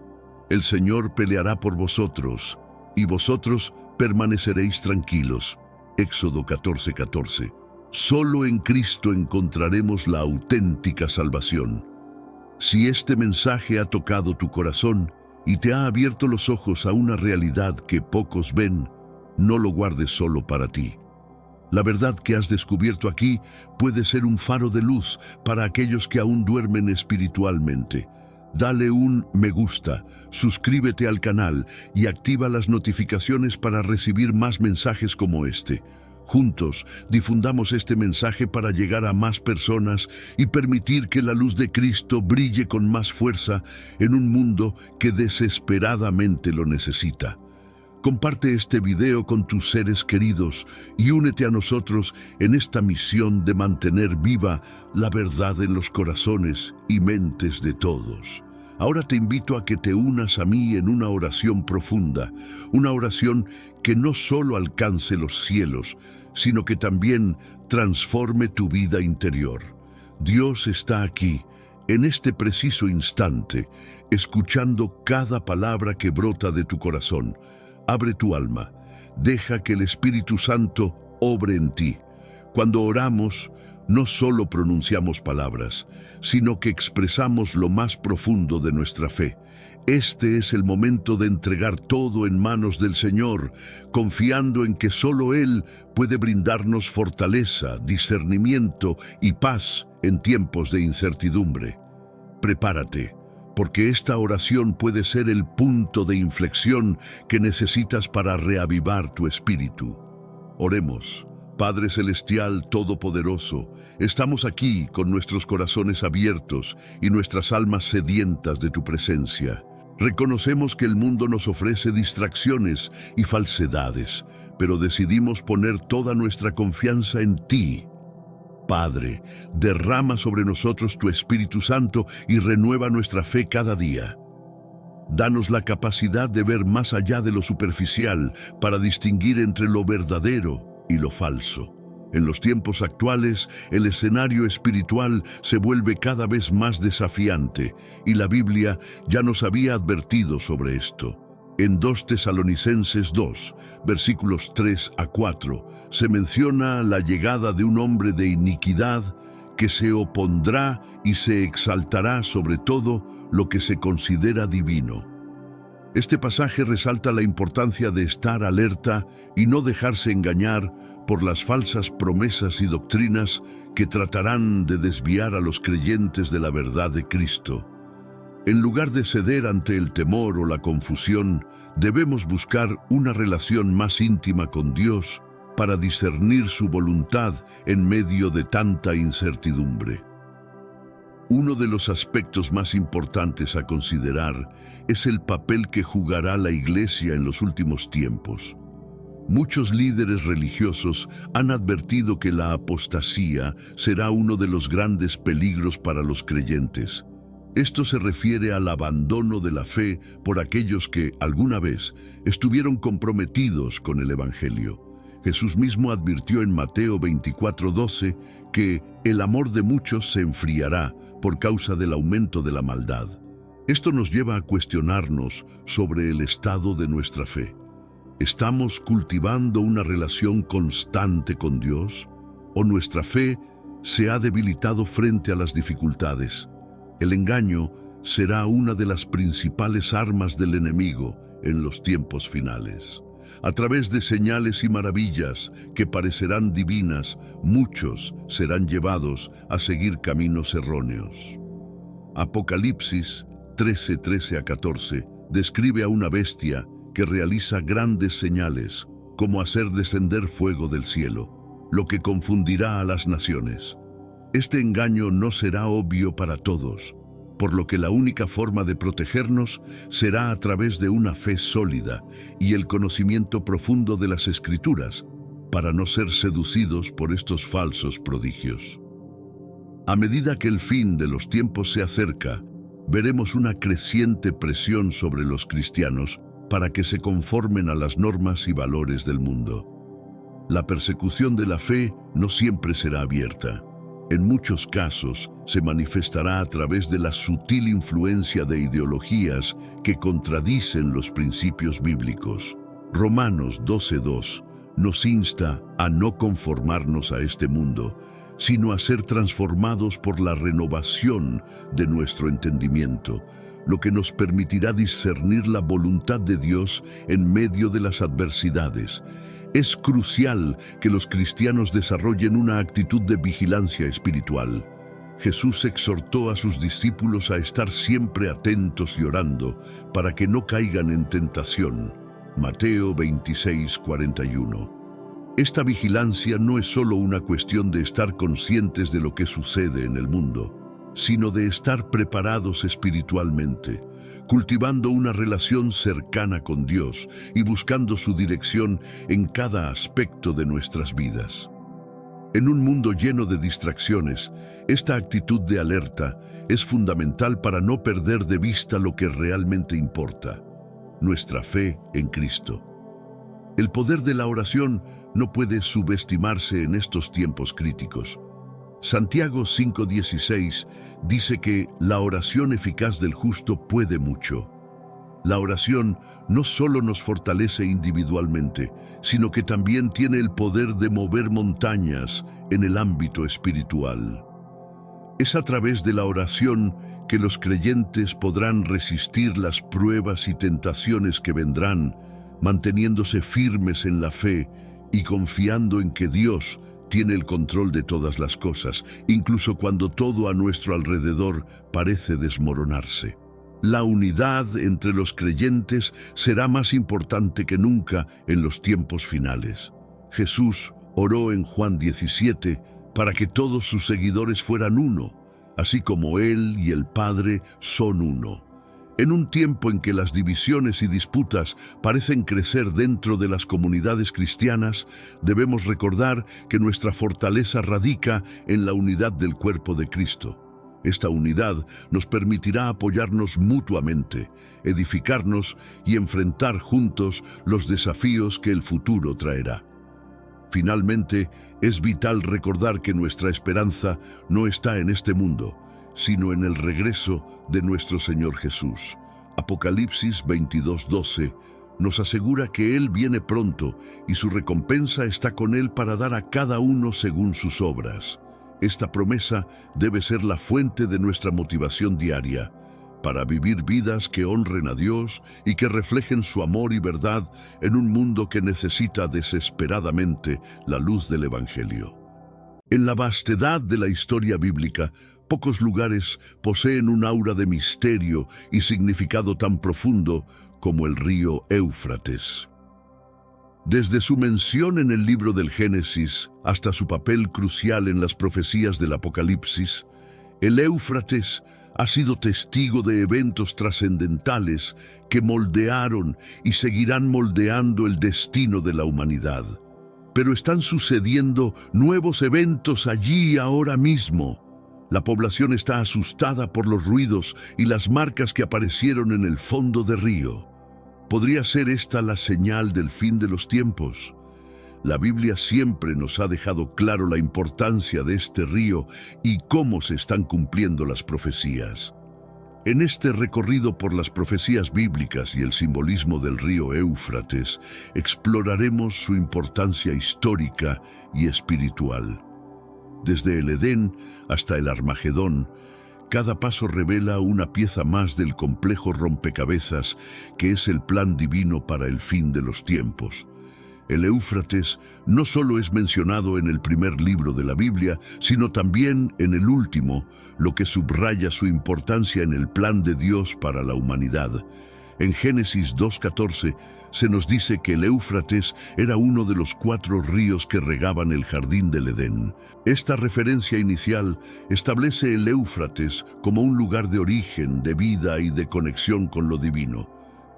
El Señor peleará por vosotros, y vosotros permaneceréis tranquilos. Éxodo 14:14. Solo en Cristo encontraremos la auténtica salvación. Si este mensaje ha tocado tu corazón y te ha abierto los ojos a una realidad que pocos ven, no lo guardes solo para ti. La verdad que has descubierto aquí puede ser un faro de luz para aquellos que aún duermen espiritualmente. Dale un me gusta, suscríbete al canal y activa las notificaciones para recibir más mensajes como este. Juntos, difundamos este mensaje para llegar a más personas y permitir que la luz de Cristo brille con más fuerza en un mundo que desesperadamente lo necesita. Comparte este video con tus seres queridos y únete a nosotros en esta misión de mantener viva la verdad en los corazones y mentes de todos. Ahora te invito a que te unas a mí en una oración profunda, una oración que no solo alcance los cielos, sino que también transforme tu vida interior. Dios está aquí, en este preciso instante, escuchando cada palabra que brota de tu corazón. Abre tu alma, deja que el Espíritu Santo obre en ti. Cuando oramos, no solo pronunciamos palabras, sino que expresamos lo más profundo de nuestra fe. Este es el momento de entregar todo en manos del Señor, confiando en que solo Él puede brindarnos fortaleza, discernimiento y paz en tiempos de incertidumbre. Prepárate, porque esta oración puede ser el punto de inflexión que necesitas para reavivar tu espíritu. Oremos. Padre Celestial Todopoderoso, estamos aquí con nuestros corazones abiertos y nuestras almas sedientas de tu presencia. Reconocemos que el mundo nos ofrece distracciones y falsedades, pero decidimos poner toda nuestra confianza en ti. Padre, derrama sobre nosotros tu Espíritu Santo y renueva nuestra fe cada día. Danos la capacidad de ver más allá de lo superficial para distinguir entre lo verdadero y lo falso. En los tiempos actuales, el escenario espiritual se vuelve cada vez más desafiante y la Biblia ya nos había advertido sobre esto. En 2 Tesalonicenses 2, versículos 3 a 4, se menciona la llegada de un hombre de iniquidad que se opondrá y se exaltará sobre todo lo que se considera divino. Este pasaje resalta la importancia de estar alerta y no dejarse engañar por las falsas promesas y doctrinas que tratarán de desviar a los creyentes de la verdad de Cristo. En lugar de ceder ante el temor o la confusión, debemos buscar una relación más íntima con Dios para discernir su voluntad en medio de tanta incertidumbre. Uno de los aspectos más importantes a considerar es el papel que jugará la Iglesia en los últimos tiempos. Muchos líderes religiosos han advertido que la apostasía será uno de los grandes peligros para los creyentes. Esto se refiere al abandono de la fe por aquellos que, alguna vez, estuvieron comprometidos con el Evangelio. Jesús mismo advirtió en Mateo 24:12 que el amor de muchos se enfriará por causa del aumento de la maldad. Esto nos lleva a cuestionarnos sobre el estado de nuestra fe. ¿Estamos cultivando una relación constante con Dios? ¿O nuestra fe se ha debilitado frente a las dificultades? El engaño será una de las principales armas del enemigo en los tiempos finales. A través de señales y maravillas que parecerán divinas, muchos serán llevados a seguir caminos erróneos. Apocalipsis 13:13-14 describe a una bestia que realiza grandes señales, como hacer descender fuego del cielo, lo que confundirá a las naciones. Este engaño no será obvio para todos, por lo que la única forma de protegernos será a través de una fe sólida y el conocimiento profundo de las Escrituras, para no ser seducidos por estos falsos prodigios. A medida que el fin de los tiempos se acerca, veremos una creciente presión sobre los cristianos para que se conformen a las normas y valores del mundo. La persecución de la fe no siempre será abierta. En muchos casos se manifestará a través de la sutil influencia de ideologías que contradicen los principios bíblicos. Romanos 12:2 nos insta a no conformarnos a este mundo, sino a ser transformados por la renovación de nuestro entendimiento, lo que nos permitirá discernir la voluntad de Dios en medio de las adversidades. Es crucial que los cristianos desarrollen una actitud de vigilancia espiritual. Jesús exhortó a sus discípulos a estar siempre atentos y orando para que no caigan en tentación. Mateo 26:41. Esta vigilancia no es solo una cuestión de estar conscientes de lo que sucede en el mundo, sino de estar preparados espiritualmente, cultivando una relación cercana con Dios y buscando su dirección en cada aspecto de nuestras vidas. En un mundo lleno de distracciones, esta actitud de alerta es fundamental para no perder de vista lo que realmente importa: nuestra fe en Cristo. El poder de la oración no puede subestimarse en estos tiempos críticos. Santiago 5:16 dice que la oración eficaz del justo puede mucho. La oración no solo nos fortalece individualmente, sino que también tiene el poder de mover montañas en el ámbito espiritual. Es a través de la oración que los creyentes podrán resistir las pruebas y tentaciones que vendrán, manteniéndose firmes en la fe y confiando en que Dios tiene el control de todas las cosas, incluso cuando todo a nuestro alrededor parece desmoronarse. La unidad entre los creyentes será más importante que nunca en los tiempos finales. Jesús oró en Juan 17 para que todos sus seguidores fueran uno, así como Él y el Padre son uno. En un tiempo en que las divisiones y disputas parecen crecer dentro de las comunidades cristianas, debemos recordar que nuestra fortaleza radica en la unidad del cuerpo de Cristo. Esta unidad nos permitirá apoyarnos mutuamente, edificarnos y enfrentar juntos los desafíos que el futuro traerá. Finalmente, es vital recordar que nuestra esperanza no está en este mundo, sino en el regreso de nuestro Señor Jesús. Apocalipsis 22:12 nos asegura que Él viene pronto y su recompensa está con Él para dar a cada uno según sus obras. Esta promesa debe ser la fuente de nuestra motivación diaria, para vivir vidas que honren a Dios y que reflejen su amor y verdad en un mundo que necesita desesperadamente la luz del Evangelio. En la vastedad de la historia bíblica, pocos lugares poseen un aura de misterio y significado tan profundo como el río Éufrates. Desde su mención en el libro del Génesis hasta su papel crucial en las profecías del Apocalipsis, el Éufrates ha sido testigo de eventos trascendentales que moldearon y seguirán moldeando el destino de la humanidad. Pero están sucediendo nuevos eventos allí ahora mismo. La población está asustada por los ruidos y las marcas que aparecieron en el fondo del río. ¿Podría ser esta la señal del fin de los tiempos? La Biblia siempre nos ha dejado claro la importancia de este río y cómo se están cumpliendo las profecías. En este recorrido por las profecías bíblicas y el simbolismo del río Éufrates, exploraremos su importancia histórica y espiritual. Desde el Edén hasta el Armagedón, cada paso revela una pieza más del complejo rompecabezas que es el plan divino para el fin de los tiempos. El Éufrates no solo es mencionado en el primer libro de la Biblia, sino también en el último, lo que subraya su importancia en el plan de Dios para la humanidad. En Génesis 2:14 se nos dice que el Éufrates era uno de los 4 ríos que regaban el jardín del Edén. Esta referencia inicial establece el Éufrates como un lugar de origen, de vida y de conexión con lo divino.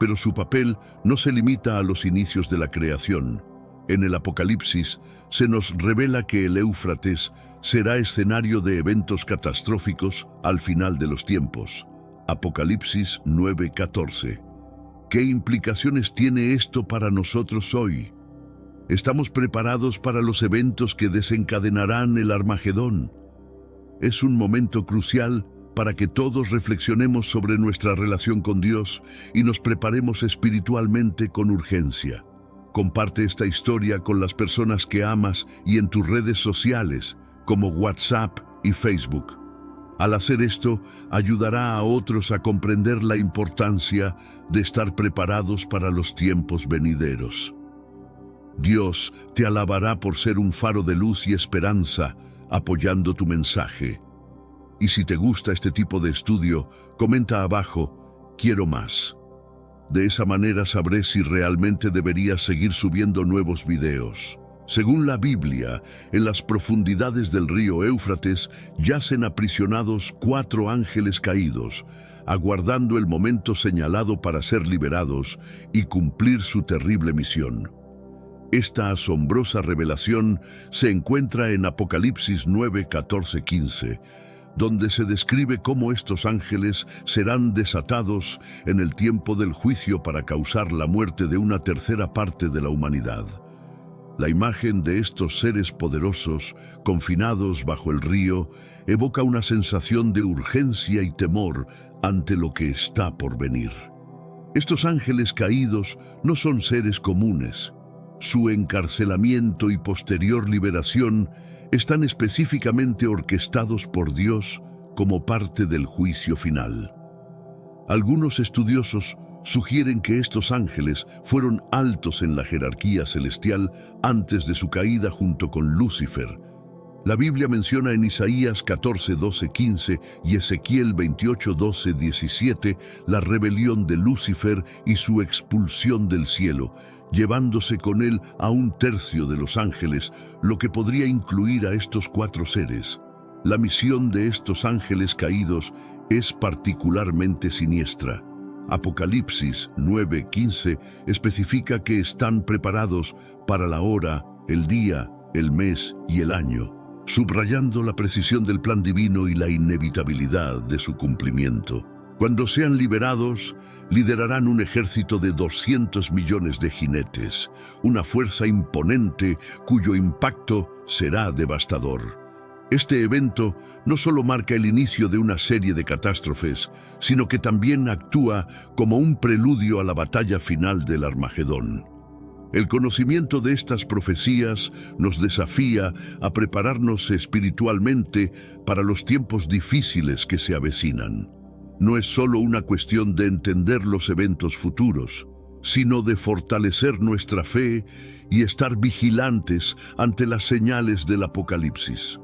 Pero su papel no se limita a los inicios de la creación. En el Apocalipsis se nos revela que el Éufrates será escenario de eventos catastróficos al final de los tiempos. Apocalipsis 9:14. ¿Qué implicaciones tiene esto para nosotros hoy? ¿Estamos preparados para los eventos que desencadenarán el Armagedón? Es un momento crucial para que todos reflexionemos sobre nuestra relación con Dios y nos preparemos espiritualmente con urgencia. Comparte esta historia con las personas que amas y en tus redes sociales, como WhatsApp y Facebook. Al hacer esto, ayudará a otros a comprender la importancia de estar preparados para los tiempos venideros. Dios te alabará por ser un faro de luz y esperanza, apoyando tu mensaje. Y si te gusta este tipo de estudio, comenta abajo, quiero más. De esa manera sabré si realmente debería seguir subiendo nuevos videos. Según la Biblia, en las profundidades del río Éufrates yacen aprisionados 4 ángeles caídos, aguardando el momento señalado para ser liberados y cumplir su terrible misión. Esta asombrosa revelación se encuentra en Apocalipsis 9:14-15, donde se describe cómo estos ángeles serán desatados en el tiempo del juicio para causar la muerte de una tercera parte de la humanidad. La imagen de estos seres poderosos, confinados bajo el río, evoca una sensación de urgencia y temor ante lo que está por venir. Estos ángeles caídos no son seres comunes. Su encarcelamiento y posterior liberación están específicamente orquestados por Dios como parte del juicio final. Algunos estudiosos sugieren que estos ángeles fueron altos en la jerarquía celestial antes de su caída junto con Lucifer. La Biblia menciona en Isaías 14:12-15 y Ezequiel 28:12-17 la rebelión de Lucifer y su expulsión del cielo, llevándose con él a 1/3 de los ángeles, lo que podría incluir a estos 4 seres. La misión de estos ángeles caídos es particularmente siniestra. Apocalipsis 9:15 especifica que están preparados para la hora, el día, el mes y el año, subrayando la precisión del plan divino y la inevitabilidad de su cumplimiento. Cuando sean liberados, liderarán un ejército de 200 millones de jinetes, una fuerza imponente cuyo impacto será devastador. Este evento no solo marca el inicio de una serie de catástrofes, sino que también actúa como un preludio a la batalla final del Armagedón. El conocimiento de estas profecías nos desafía a prepararnos espiritualmente para los tiempos difíciles que se avecinan. No es solo una cuestión de entender los eventos futuros, sino de fortalecer nuestra fe y estar vigilantes ante las señales del Apocalipsis.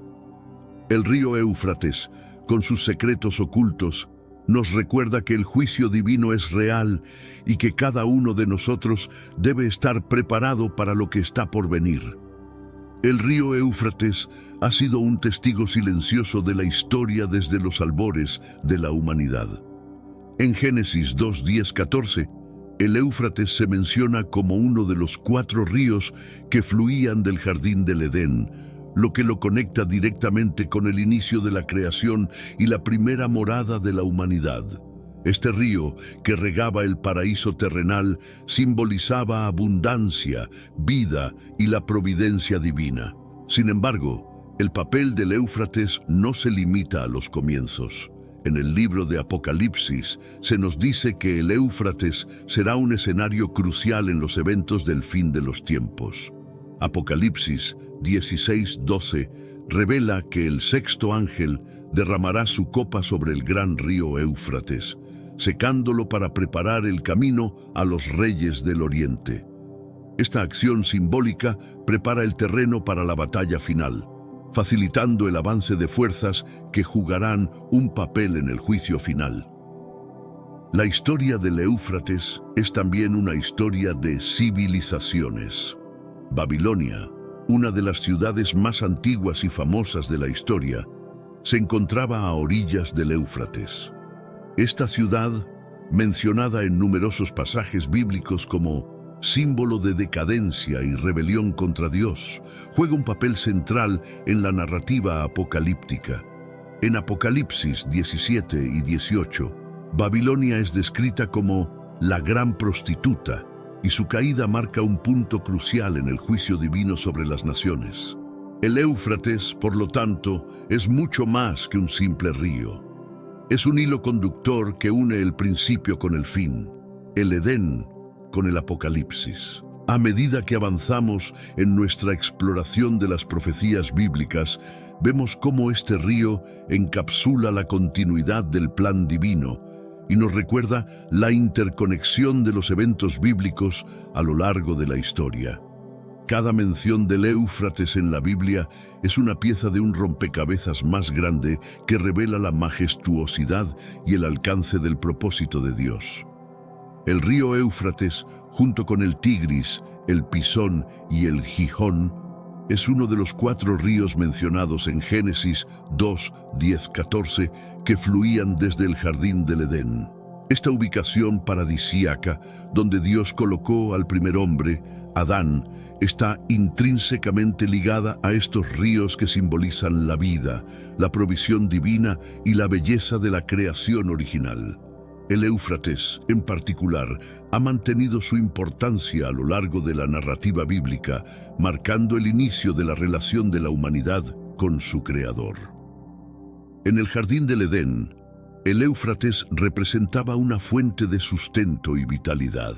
El río Éufrates, con sus secretos ocultos, nos recuerda que el juicio divino es real y que cada uno de nosotros debe estar preparado para lo que está por venir. El río Éufrates ha sido un testigo silencioso de la historia desde los albores de la humanidad. En Génesis 2:10-14, el Éufrates se menciona como uno de los 4 ríos que fluían del jardín del Edén, lo que lo conecta directamente con el inicio de la creación y la primera morada de la humanidad. Este río, que regaba el paraíso terrenal, simbolizaba abundancia, vida y la providencia divina. Sin embargo, el papel del Éufrates no se limita a los comienzos. En el libro de Apocalipsis se nos dice que el Éufrates será un escenario crucial en los eventos del fin de los tiempos. Apocalipsis 16:12 revela que el sexto ángel derramará su copa sobre el gran río Éufrates, secándolo para preparar el camino a los reyes del oriente. Esta acción simbólica prepara el terreno para la batalla final, facilitando el avance de fuerzas que jugarán un papel en el juicio final. La historia del Éufrates es también una historia de civilizaciones. Babilonia, una de las ciudades más antiguas y famosas de la historia, se encontraba a orillas del Éufrates. Esta ciudad, mencionada en numerosos pasajes bíblicos como símbolo de decadencia y rebelión contra Dios, juega un papel central en la narrativa apocalíptica. En Apocalipsis 17 y 18, Babilonia es descrita como la gran prostituta, y su caída marca un punto crucial en el juicio divino sobre las naciones. El Éufrates, por lo tanto, es mucho más que un simple río. Es un hilo conductor que une el principio con el fin, el Edén con el Apocalipsis. A medida que avanzamos en nuestra exploración de las profecías bíblicas, vemos cómo este río encapsula la continuidad del plan divino y nos recuerda la interconexión de los eventos bíblicos a lo largo de la historia. Cada mención del Éufrates en la Biblia es una pieza de un rompecabezas más grande que revela la majestuosidad y el alcance del propósito de Dios. El río Éufrates, junto con el Tigris, el Pisón y el Gijón, es uno de los 4 ríos mencionados en Génesis 2, 10, 14, que fluían desde el jardín del Edén. Esta ubicación paradisíaca, donde Dios colocó al primer hombre, Adán, está intrínsecamente ligada a estos ríos que simbolizan la vida, la provisión divina y la belleza de la creación original. El Éufrates, en particular, ha mantenido su importancia a lo largo de la narrativa bíblica, marcando el inicio de la relación de la humanidad con su Creador. En el jardín del Edén, el Éufrates representaba una fuente de sustento y vitalidad.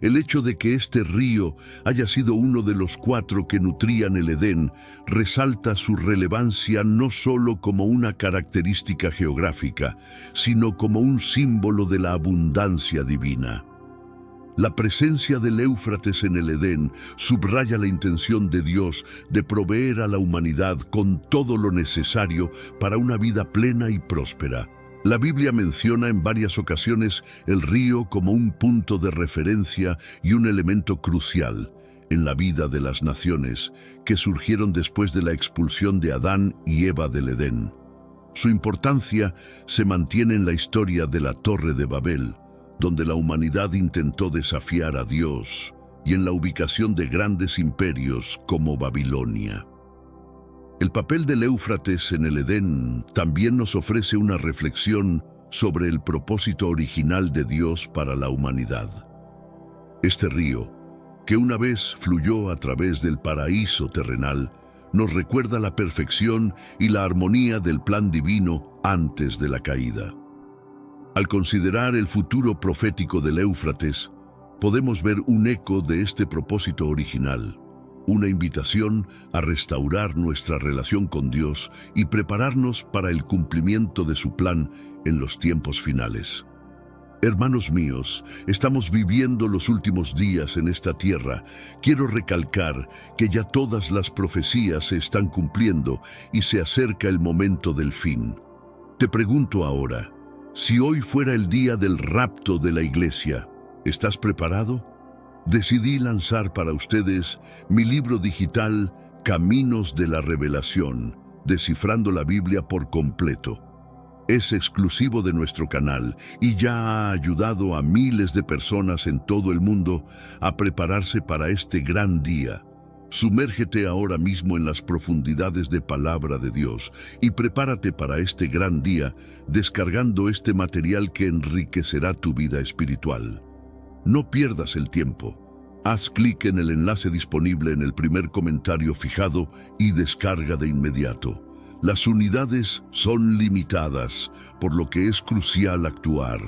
El hecho de que este río haya sido uno de los 4 que nutrían el Edén resalta su relevancia no solo como una característica geográfica, sino como un símbolo de la abundancia divina. La presencia del Éufrates en el Edén subraya la intención de Dios de proveer a la humanidad con todo lo necesario para una vida plena y próspera. La Biblia menciona en varias ocasiones el río como un punto de referencia y un elemento crucial en la vida de las naciones que surgieron después de la expulsión de Adán y Eva del Edén. Su importancia se mantiene en la historia de la Torre de Babel, donde la humanidad intentó desafiar a Dios, y en la ubicación de grandes imperios como Babilonia. El papel del Éufrates en el Edén también nos ofrece una reflexión sobre el propósito original de Dios para la humanidad. Este río, que una vez fluyó a través del paraíso terrenal, nos recuerda la perfección y la armonía del plan divino antes de la caída. Al considerar el futuro profético del Éufrates, podemos ver un eco de este propósito original. Una invitación a restaurar nuestra relación con Dios y prepararnos para el cumplimiento de su plan en los tiempos finales. Hermanos míos, estamos viviendo los últimos días en esta tierra. Quiero recalcar que ya todas las profecías se están cumpliendo y se acerca el momento del fin. Te pregunto ahora, si hoy fuera el día del rapto de la iglesia, ¿estás preparado? Decidí lanzar para ustedes mi libro digital Caminos de la Revelación, descifrando la Biblia por completo. Es exclusivo de nuestro canal y ya ha ayudado a miles de personas en todo el mundo a prepararse para este gran día. Sumérgete ahora mismo en las profundidades de Palabra de Dios y prepárate para este gran día descargando este material que enriquecerá tu vida espiritual. No pierdas el tiempo. Haz clic en el enlace disponible en el primer comentario fijado y descarga de inmediato. Las unidades son limitadas, por lo que es crucial actuar.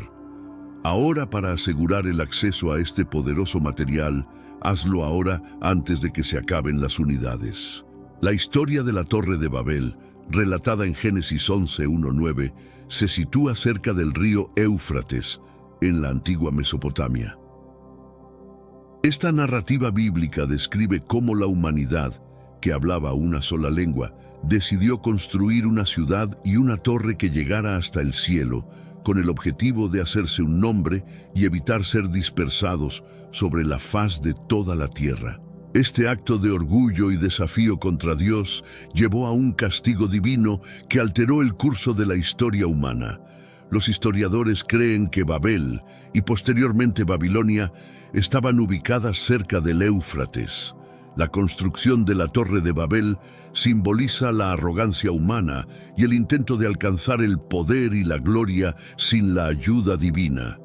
Ahora, para asegurar el acceso a este poderoso material, hazlo ahora antes de que se acaben las unidades. La historia de la Torre de Babel, relatada en Génesis 11:1-9, se sitúa cerca del río Éufrates, en la antigua Mesopotamia. Esta narrativa bíblica describe cómo la humanidad, que hablaba una sola lengua, decidió construir una ciudad y una torre que llegara hasta el cielo, con el objetivo de hacerse un nombre y evitar ser dispersados sobre la faz de toda la tierra. Este acto de orgullo y desafío contra Dios llevó a un castigo divino que alteró el curso de la historia humana. Los historiadores creen que Babel y posteriormente Babilonia estaban ubicadas cerca del Éufrates. La construcción de la Torre de Babel simboliza la arrogancia humana y el intento de alcanzar el poder y la gloria sin la ayuda divina.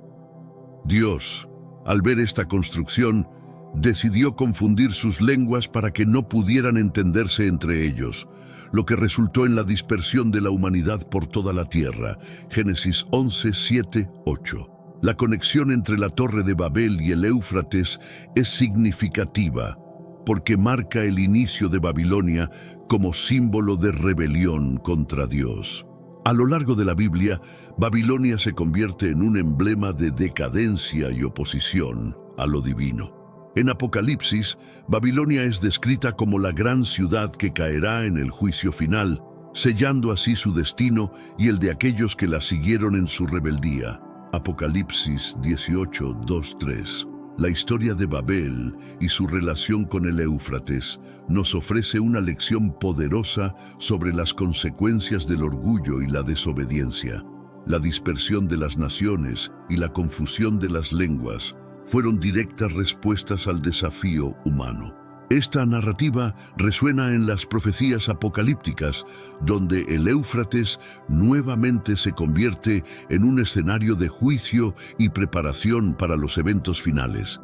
Dios, al ver esta construcción, decidió confundir sus lenguas para que no pudieran entenderse entre ellos, lo que resultó en la dispersión de la humanidad por toda la tierra. Génesis 11:7-8. La conexión entre la Torre de Babel y el Éufrates es significativa, porque marca el inicio de Babilonia como símbolo de rebelión contra Dios. A lo largo de la Biblia, Babilonia se convierte en un emblema de decadencia y oposición a lo divino. En Apocalipsis, Babilonia es descrita como la gran ciudad que caerá en el juicio final, sellando así su destino y el de aquellos que la siguieron en su rebeldía. Apocalipsis 18:2-3. La historia de Babel y su relación con el Éufrates nos ofrece una lección poderosa sobre las consecuencias del orgullo y la desobediencia. La dispersión de las naciones y la confusión de las lenguas fueron directas respuestas al desafío humano. Esta narrativa resuena en las profecías apocalípticas, donde el Éufrates nuevamente se convierte en un escenario de juicio y preparación para los eventos finales.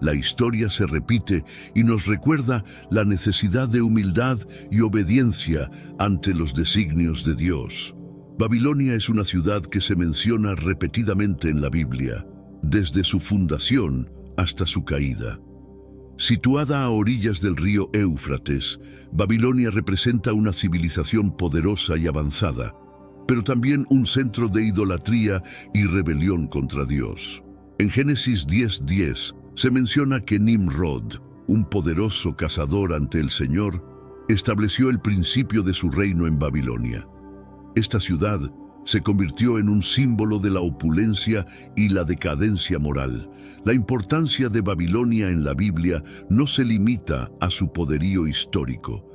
La historia se repite y nos recuerda la necesidad de humildad y obediencia ante los designios de Dios. Babilonia es una ciudad que se menciona repetidamente en la Biblia, desde su fundación hasta su caída. Situada a orillas del río Éufrates, Babilonia representa una civilización poderosa y avanzada, pero también un centro de idolatría y rebelión contra Dios. En Génesis 10:10 se menciona que Nimrod, un poderoso cazador ante el Señor, estableció el principio de su reino en Babilonia. Esta ciudad se convirtió en un símbolo de la opulencia y la decadencia moral. La importancia de Babilonia en la Biblia no se limita a su poderío histórico.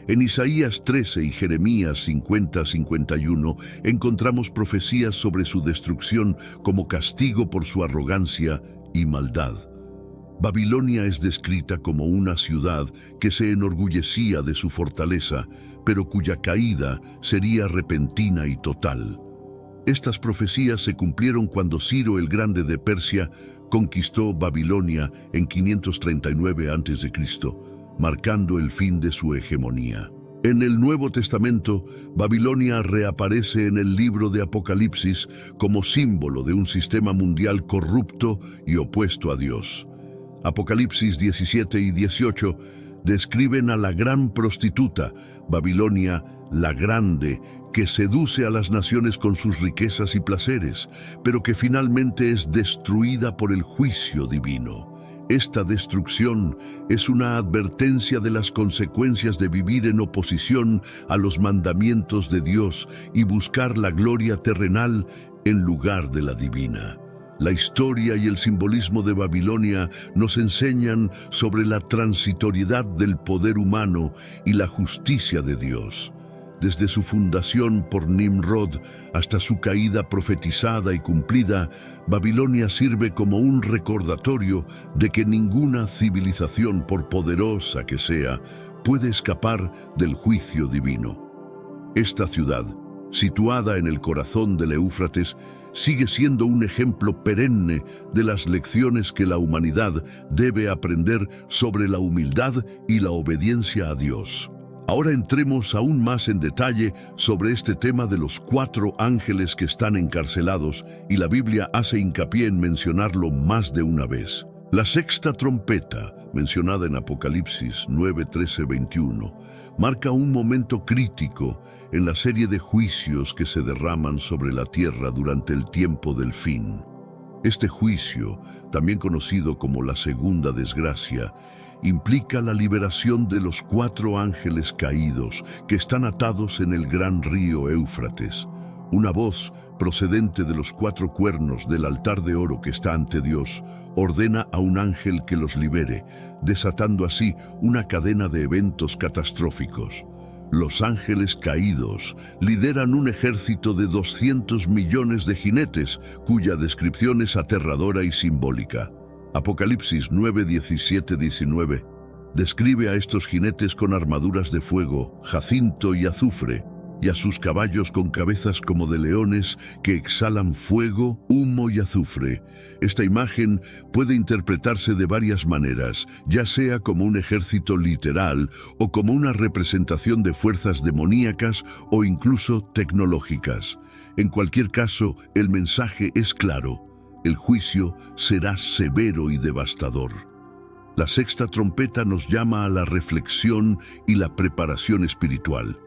En Isaías 13 y Jeremías 50-51 encontramos profecías sobre su destrucción como castigo por su arrogancia y maldad. Babilonia es descrita como una ciudad que se enorgullecía de su fortaleza, pero cuya caída sería repentina y total. Estas profecías se cumplieron cuando Ciro el Grande de Persia conquistó Babilonia en 539 a.C., marcando el fin de su hegemonía. En el Nuevo Testamento, Babilonia reaparece en el libro de Apocalipsis como símbolo de un sistema mundial corrupto y opuesto a Dios. Apocalipsis 17 y 18 describen a la gran prostituta, Babilonia la Grande, que seduce a las naciones con sus riquezas y placeres, pero que finalmente es destruida por el juicio divino. Esta destrucción es una advertencia de las consecuencias de vivir en oposición a los mandamientos de Dios y buscar la gloria terrenal en lugar de la divina. La historia y el simbolismo de Babilonia nos enseñan sobre la transitoriedad del poder humano y la justicia de Dios. Desde su fundación por Nimrod hasta su caída profetizada y cumplida, Babilonia sirve como un recordatorio de que ninguna civilización, por poderosa que sea, puede escapar del juicio divino. Esta ciudad, situada en el corazón del Éufrates, sigue siendo un ejemplo perenne de las lecciones que la humanidad debe aprender sobre la humildad y la obediencia a Dios. Ahora entremos aún más en detalle sobre este tema de los 4 ángeles que están encarcelados, y la Biblia hace hincapié en mencionarlo más de una vez. La sexta trompeta, mencionada en Apocalipsis 9, 13, 21, marca un momento crítico en la serie de juicios que se derraman sobre la tierra durante el tiempo del fin. Este juicio, también conocido como la segunda desgracia, implica la liberación de los 4 ángeles caídos que están atados en el gran río Éufrates. Una voz procedente de los 4 cuernos del altar de oro que está ante Dios ordena a un ángel que los libere, desatando así una cadena de eventos catastróficos. Los ángeles caídos lideran un ejército de 200 millones de jinetes, cuya descripción es aterradora y simbólica. Apocalipsis 9, 17, 19 describe a estos jinetes con armaduras de fuego, jacinto y azufre, y a sus caballos con cabezas como de leones que exhalan fuego, humo y azufre. Esta imagen puede interpretarse de varias maneras, ya sea como un ejército literal o como una representación de fuerzas demoníacas o incluso tecnológicas. En cualquier caso, el mensaje es claro: el juicio será severo y devastador. La sexta trompeta nos llama a la reflexión y la preparación espiritual.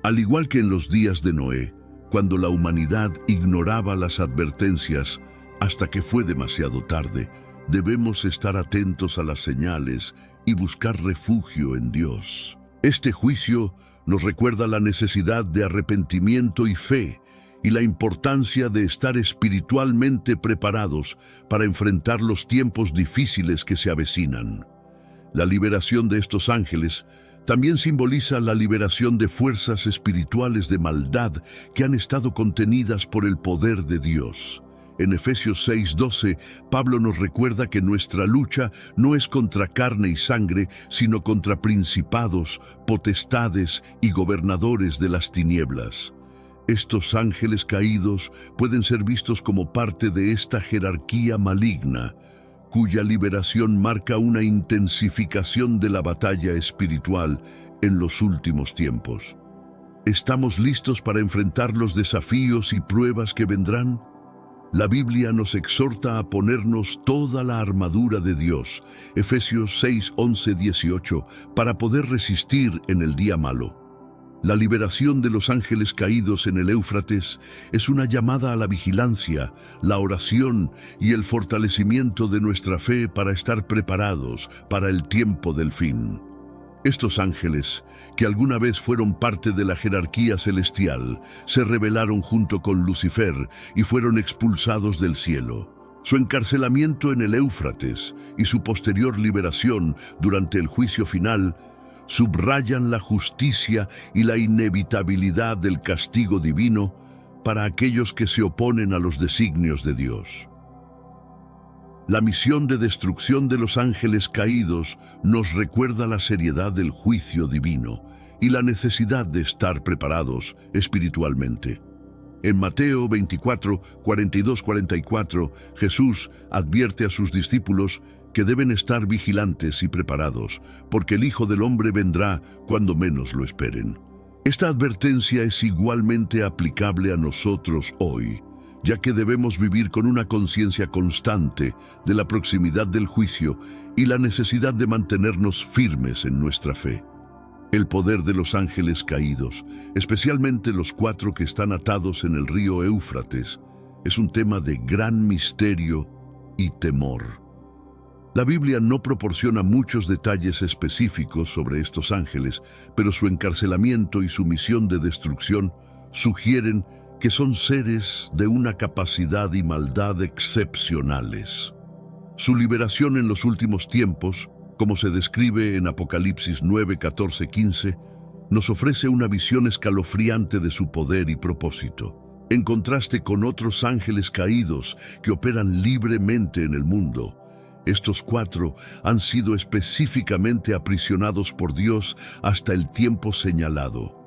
Al igual que en los días de Noé, cuando la humanidad ignoraba las advertencias hasta que fue demasiado tarde, debemos estar atentos a las señales y buscar refugio en Dios. Este juicio nos recuerda la necesidad de arrepentimiento y fe, y la importancia de estar espiritualmente preparados para enfrentar los tiempos difíciles que se avecinan. La liberación de estos ángeles también simboliza la liberación de fuerzas espirituales de maldad que han estado contenidas por el poder de Dios. En Efesios 6:12, Pablo nos recuerda que nuestra lucha no es contra carne y sangre, sino contra principados, potestades y gobernadores de las tinieblas. Estos ángeles caídos pueden ser vistos como parte de esta jerarquía maligna, cuya liberación marca una intensificación de la batalla espiritual en los últimos tiempos. ¿Estamos listos para enfrentar los desafíos y pruebas que vendrán? La Biblia nos exhorta a ponernos toda la armadura de Dios, Efesios 6, 11, 18, para poder resistir en el día malo. La liberación de los ángeles caídos en el Éufrates es una llamada a la vigilancia, la oración y el fortalecimiento de nuestra fe para estar preparados para el tiempo del fin. Estos ángeles, que alguna vez fueron parte de la jerarquía celestial, se rebelaron junto con Lucifer y fueron expulsados del cielo. Su encarcelamiento en el Éufrates y su posterior liberación durante el juicio final subrayan la justicia y la inevitabilidad del castigo divino para aquellos que se oponen a los designios de Dios. La misión de destrucción de los ángeles caídos nos recuerda la seriedad del juicio divino y la necesidad de estar preparados espiritualmente. En Mateo 24, 42, 44, Jesús advierte a sus discípulos que deben estar vigilantes y preparados, porque el Hijo del Hombre vendrá cuando menos lo esperen. Esta advertencia es igualmente aplicable a nosotros hoy, ya que debemos vivir con una conciencia constante de la proximidad del juicio y la necesidad de mantenernos firmes en nuestra fe. El poder de los ángeles caídos, especialmente los 4 que están atados en el río Éufrates, es un tema de gran misterio y temor. La Biblia no proporciona muchos detalles específicos sobre estos ángeles, pero su encarcelamiento y su misión de destrucción sugieren que son seres de una capacidad y maldad excepcionales. Su liberación en los últimos tiempos, como se describe en Apocalipsis 9, 14, 15, nos ofrece una visión escalofriante de su poder y propósito. En contraste con otros ángeles caídos que operan libremente en el mundo, estos 4 han sido específicamente aprisionados por Dios hasta el tiempo señalado.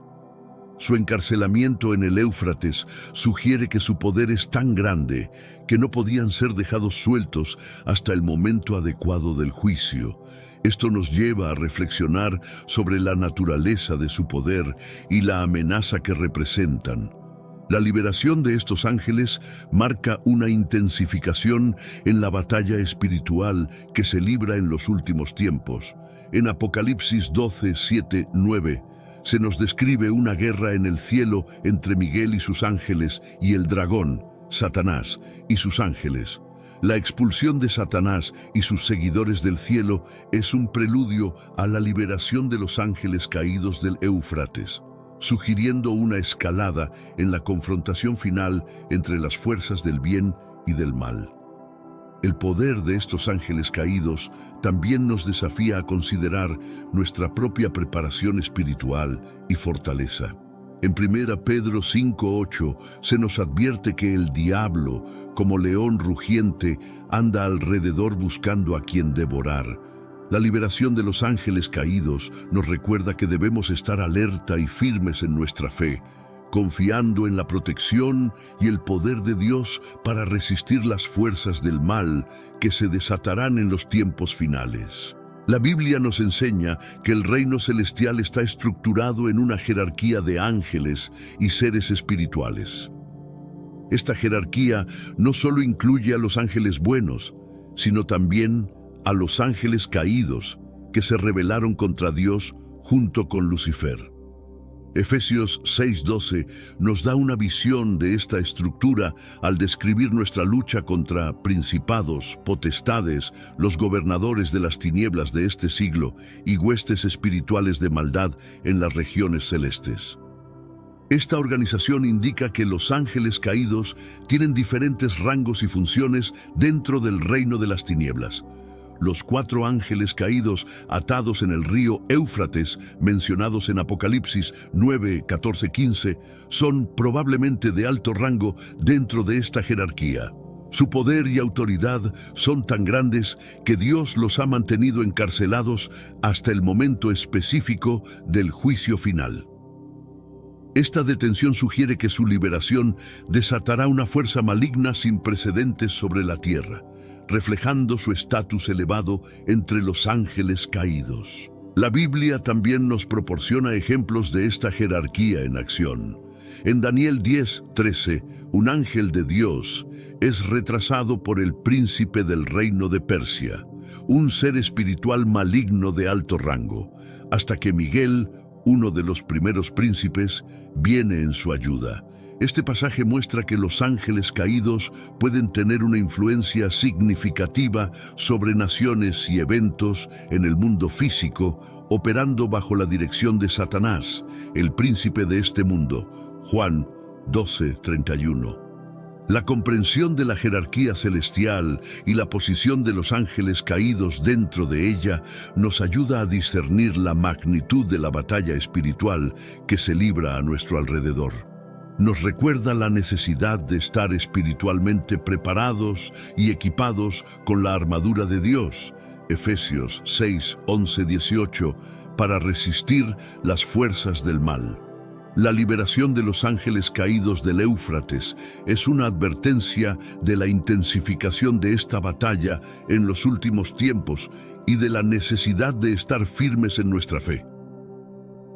Su encarcelamiento en el Éufrates sugiere que su poder es tan grande que no podían ser dejados sueltos hasta el momento adecuado del juicio. Esto nos lleva a reflexionar sobre la naturaleza de su poder y la amenaza que representan. La liberación de estos ángeles marca una intensificación en la batalla espiritual que se libra en los últimos tiempos. En Apocalipsis 12, 7, 9, se nos describe una guerra en el cielo entre Miguel y sus ángeles y el dragón, Satanás, y sus ángeles. La expulsión de Satanás y sus seguidores del cielo es un preludio a la liberación de los ángeles caídos del Éufrates, sugiriendo una escalada en la confrontación final entre las fuerzas del bien y del mal. El poder de estos ángeles caídos también nos desafía a considerar nuestra propia preparación espiritual y fortaleza. En 1 Pedro 5:8 se nos advierte que el diablo, como león rugiente, anda alrededor buscando a quien devorar. La liberación de los ángeles caídos nos recuerda que debemos estar alerta y firmes en nuestra fe, confiando en la protección y el poder de Dios para resistir las fuerzas del mal que se desatarán en los tiempos finales. La Biblia nos enseña que el reino celestial está estructurado en una jerarquía de ángeles y seres espirituales. Esta jerarquía no solo incluye a los ángeles buenos, sino también a los ángeles caídos que se rebelaron contra Dios junto con Lucifer. Efesios 6:12 nos da una visión de esta estructura al describir nuestra lucha contra principados, potestades, los gobernadores de las tinieblas de este siglo y huestes espirituales de maldad en las regiones celestes. Esta organización indica que los ángeles caídos tienen diferentes rangos y funciones dentro del reino de las tinieblas. Los 4 ángeles caídos atados en el río Éufrates, mencionados en Apocalipsis 9, 14, 15, son probablemente de alto rango dentro de esta jerarquía. Su poder y autoridad son tan grandes que Dios los ha mantenido encarcelados hasta el momento específico del juicio final. Esta detención sugiere que su liberación desatará una fuerza maligna sin precedentes sobre la tierra, reflejando su estatus elevado entre los ángeles caídos. La Biblia también nos proporciona ejemplos de esta jerarquía en acción. En Daniel 10:13, un ángel de Dios es retrasado por el príncipe del reino de Persia, un ser espiritual maligno de alto rango, hasta que Miguel, uno de los primeros príncipes, viene en su ayuda. Este pasaje muestra que los ángeles caídos pueden tener una influencia significativa sobre naciones y eventos en el mundo físico, operando bajo la dirección de Satanás, el príncipe de este mundo. Juan 12:31. La comprensión de la jerarquía celestial y la posición de los ángeles caídos dentro de ella nos ayuda a discernir la magnitud de la batalla espiritual que se libra a nuestro alrededor. Nos recuerda la necesidad de estar espiritualmente preparados y equipados con la armadura de Dios, Efesios 6, 11, 18, para resistir las fuerzas del mal. La liberación de los ángeles caídos del Éufrates es una advertencia de la intensificación de esta batalla en los últimos tiempos y de la necesidad de estar firmes en nuestra fe.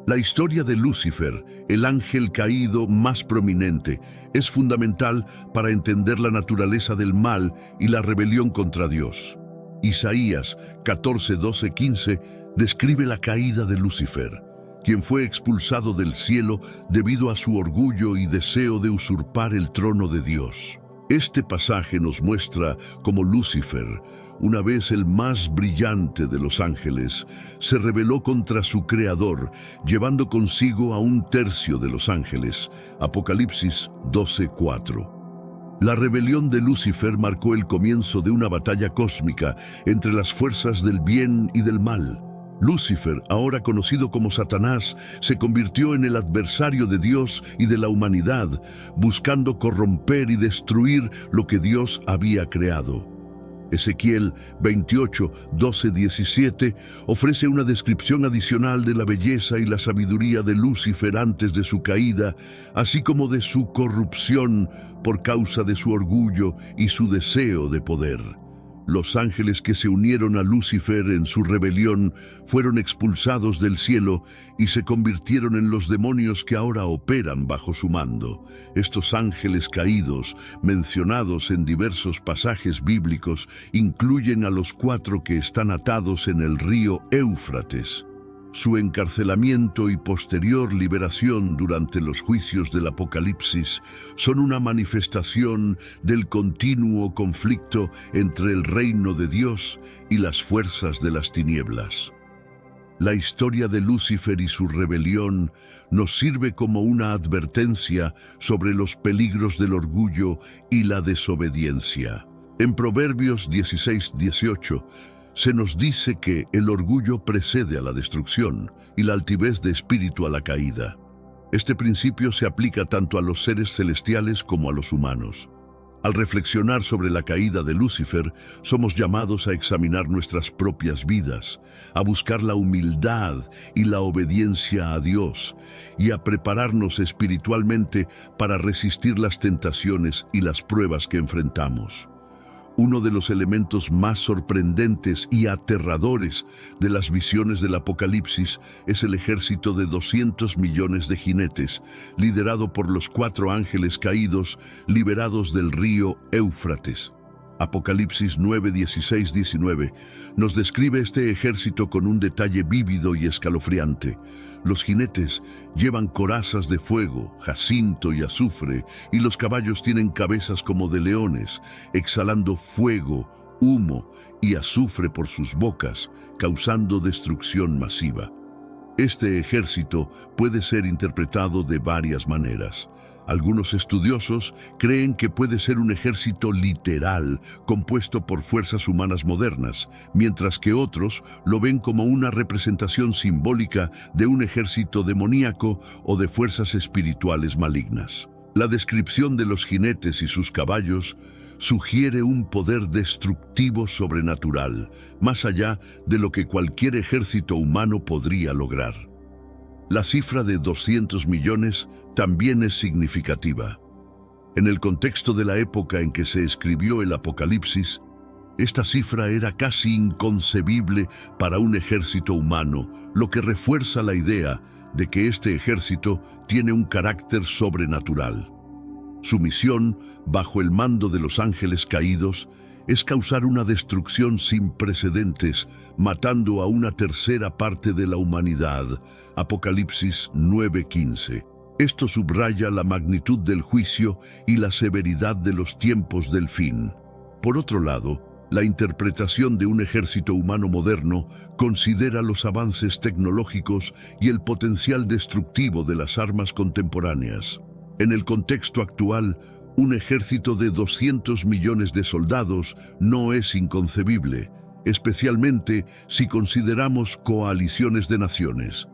La historia de Lucifer, el ángel caído más prominente, es fundamental para entender la naturaleza del mal y la rebelión contra Dios. Isaías 14, 12, 15 describe la caída de Lucifer, quien fue expulsado del cielo debido a su orgullo y deseo de usurpar el trono de Dios. Este pasaje nos muestra cómo Lucifer, una vez el más brillante de los ángeles, se rebeló contra su creador, llevando consigo a un tercio de los ángeles. Apocalipsis 12:4. La rebelión de Lucifer marcó el comienzo de una batalla cósmica entre las fuerzas del bien y del mal. Lucifer, ahora conocido como Satanás, se convirtió en el adversario de Dios y de la humanidad, buscando corromper y destruir lo que Dios había creado. Ezequiel 28, 12, 17 ofrece una descripción adicional de la belleza y la sabiduría de Lucifer antes de su caída, así como de su corrupción por causa de su orgullo y su deseo de poder. Los ángeles que se unieron a Lucifer en su rebelión fueron expulsados del cielo y se convirtieron en los demonios que ahora operan bajo su mando. Estos ángeles caídos, mencionados en diversos pasajes bíblicos, incluyen a los 4 que están atados en el río Éufrates. Su encarcelamiento y posterior liberación durante los juicios del Apocalipsis son una manifestación del continuo conflicto entre el reino de Dios y las fuerzas de las tinieblas. La historia de Lucifer y su rebelión nos sirve como una advertencia sobre los peligros del orgullo y la desobediencia. En Proverbios 16:18, se nos dice que el orgullo precede a la destrucción y la altivez de espíritu a la caída. Este principio se aplica tanto a los seres celestiales como a los humanos. Al reflexionar sobre la caída de Lucifer, somos llamados a examinar nuestras propias vidas, a buscar la humildad y la obediencia a Dios y a prepararnos espiritualmente para resistir las tentaciones y las pruebas que enfrentamos. Uno de los elementos más sorprendentes y aterradores de las visiones del Apocalipsis es el ejército de 200 millones de jinetes, liderado por los 4 ángeles caídos liberados del río Éufrates. Apocalipsis 9, 16, 19 nos describe este ejército con un detalle vívido y escalofriante. Los jinetes llevan corazas de fuego, jacinto y azufre, y los caballos tienen cabezas como de leones, exhalando fuego, humo y azufre por sus bocas, causando destrucción masiva. Este ejército puede ser interpretado de varias maneras. Algunos estudiosos creen que puede ser un ejército literal compuesto por fuerzas humanas modernas, mientras que otros lo ven como una representación simbólica de un ejército demoníaco o de fuerzas espirituales malignas. La descripción de los jinetes y sus caballos sugiere un poder destructivo sobrenatural, más allá de lo que cualquier ejército humano podría lograr. La cifra de 200 millones también es significativa. En el contexto de la época en que se escribió el Apocalipsis, esta cifra era casi inconcebible para un ejército humano, lo que refuerza la idea de que este ejército tiene un carácter sobrenatural. Su misión, bajo el mando de los ángeles caídos, es causar una destrucción sin precedentes, matando a una tercera parte de la humanidad. Apocalipsis 9:15. Esto subraya la magnitud del juicio y la severidad de los tiempos del fin. Por otro lado, la interpretación de un ejército humano moderno considera los avances tecnológicos y el potencial destructivo de las armas contemporáneas. En el contexto actual, un ejército de 200 millones de soldados no es inconcebible, especialmente si consideramos coaliciones de naciones.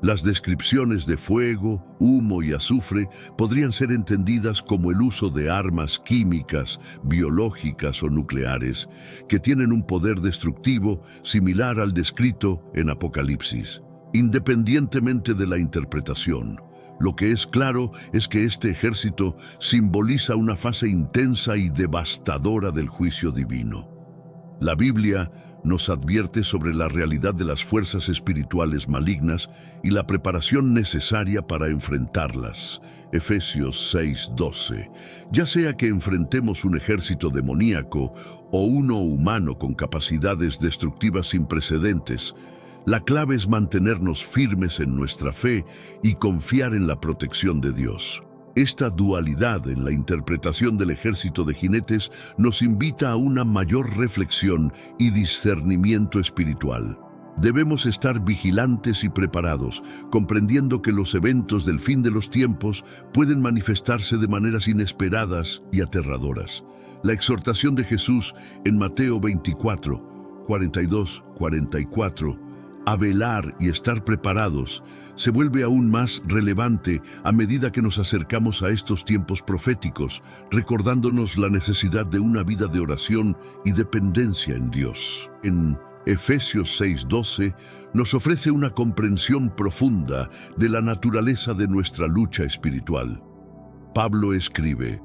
Las descripciones de fuego, humo y azufre podrían ser entendidas como el uso de armas químicas, biológicas o nucleares, que tienen un poder destructivo similar al descrito en Apocalipsis. Independientemente de la interpretación, lo que es claro es que este ejército simboliza una fase intensa y devastadora del juicio divino. La Biblia nos advierte sobre la realidad de las fuerzas espirituales malignas y la preparación necesaria para enfrentarlas. Efesios 6:12. Ya sea que enfrentemos un ejército demoníaco o uno humano con capacidades destructivas sin precedentes, la clave es mantenernos firmes en nuestra fe y confiar en la protección de Dios. Esta dualidad en la interpretación del ejército de jinetes nos invita a una mayor reflexión y discernimiento espiritual. Debemos estar vigilantes y preparados, comprendiendo que los eventos del fin de los tiempos pueden manifestarse de maneras inesperadas y aterradoras. La exhortación de Jesús en Mateo 24, 42, 44, a velar y estar preparados se vuelve aún más relevante a medida que nos acercamos a estos tiempos proféticos, recordándonos la necesidad de una vida de oración y dependencia en Dios. En Efesios 6:12 nos ofrece una comprensión profunda de la naturaleza de nuestra lucha espiritual. Pablo escribe: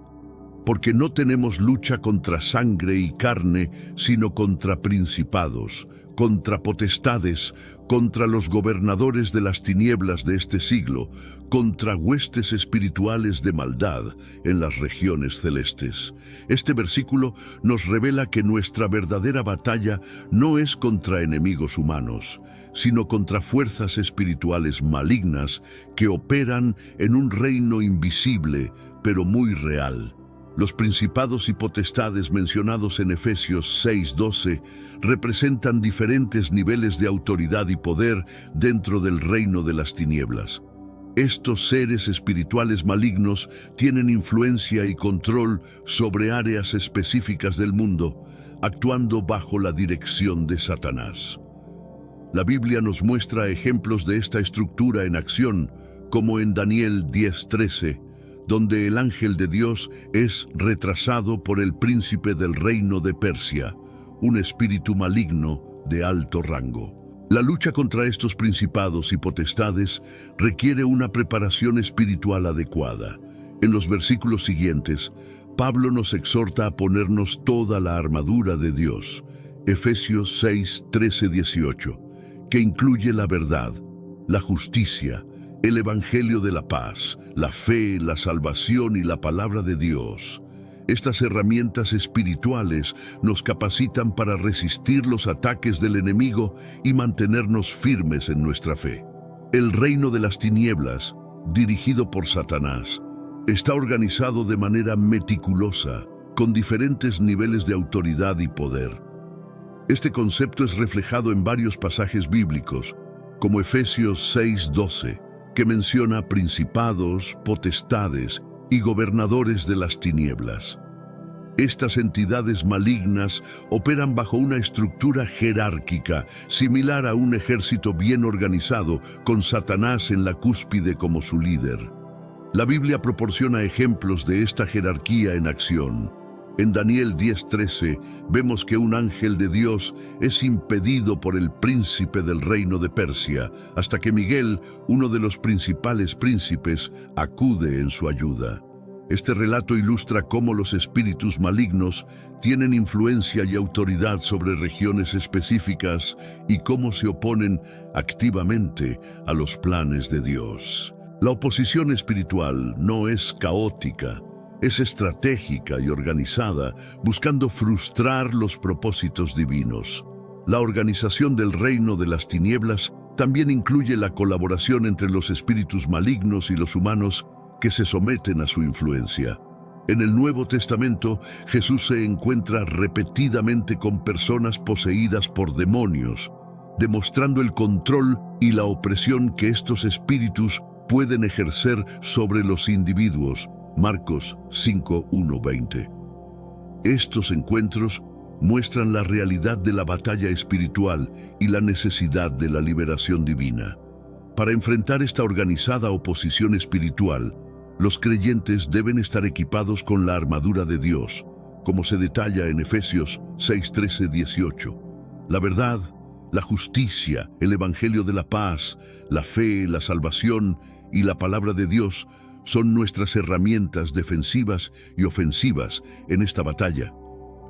porque no tenemos lucha contra sangre y carne, sino contra principados, contra potestades, contra los gobernadores de las tinieblas de este siglo, contra huestes espirituales de maldad en las regiones celestes. Este versículo nos revela que nuestra verdadera batalla no es contra enemigos humanos, sino contra fuerzas espirituales malignas que operan en un reino invisible, pero muy real. Los principados y potestades mencionados en Efesios 6:12 representan diferentes niveles de autoridad y poder dentro del reino de las tinieblas. Estos seres espirituales malignos tienen influencia y control sobre áreas específicas del mundo, actuando bajo la dirección de Satanás. La Biblia nos muestra ejemplos de esta estructura en acción, como en Daniel 10:13, donde el ángel de Dios es retrasado por el príncipe del reino de Persia, un espíritu maligno de alto rango. La lucha contra estos principados y potestades requiere una preparación espiritual adecuada. En los versículos siguientes, Pablo nos exhorta a ponernos toda la armadura de Dios, Efesios 6:13-18, que incluye la verdad, la justicia, el Evangelio de la paz, la fe, la salvación y la palabra de Dios. Estas herramientas espirituales nos capacitan para resistir los ataques del enemigo y mantenernos firmes en nuestra fe. El reino de las tinieblas, dirigido por Satanás, está organizado de manera meticulosa, con diferentes niveles de autoridad y poder. Este concepto es reflejado en varios pasajes bíblicos, como Efesios 6:12, que menciona principados, potestades y gobernadores de las tinieblas. Estas entidades malignas operan bajo una estructura jerárquica, similar a un ejército bien organizado, con Satanás en la cúspide como su líder. La Biblia proporciona ejemplos de esta jerarquía en acción. En Daniel 10:13 vemos que un ángel de Dios es impedido por el príncipe del reino de Persia, hasta que Miguel, uno de los principales príncipes, acude en su ayuda. Este relato ilustra cómo los espíritus malignos tienen influencia y autoridad sobre regiones específicas y cómo se oponen activamente a los planes de Dios. La oposición espiritual no es caótica, es estratégica y organizada, buscando frustrar los propósitos divinos. La organización del reino de las tinieblas también incluye la colaboración entre los espíritus malignos y los humanos que se someten a su influencia. En el Nuevo Testamento, Jesús se encuentra repetidamente con personas poseídas por demonios, demostrando el control y la opresión que estos espíritus pueden ejercer sobre los individuos. Marcos 5:1-20. Estos encuentros muestran la realidad de la batalla espiritual y la necesidad de la liberación divina. Para enfrentar esta organizada oposición espiritual, los creyentes deben estar equipados con la armadura de Dios, como se detalla en Efesios 6:13-18. La verdad, la justicia, el Evangelio de la paz, la fe, la salvación y la palabra de Dios son nuestras herramientas defensivas y ofensivas en esta batalla.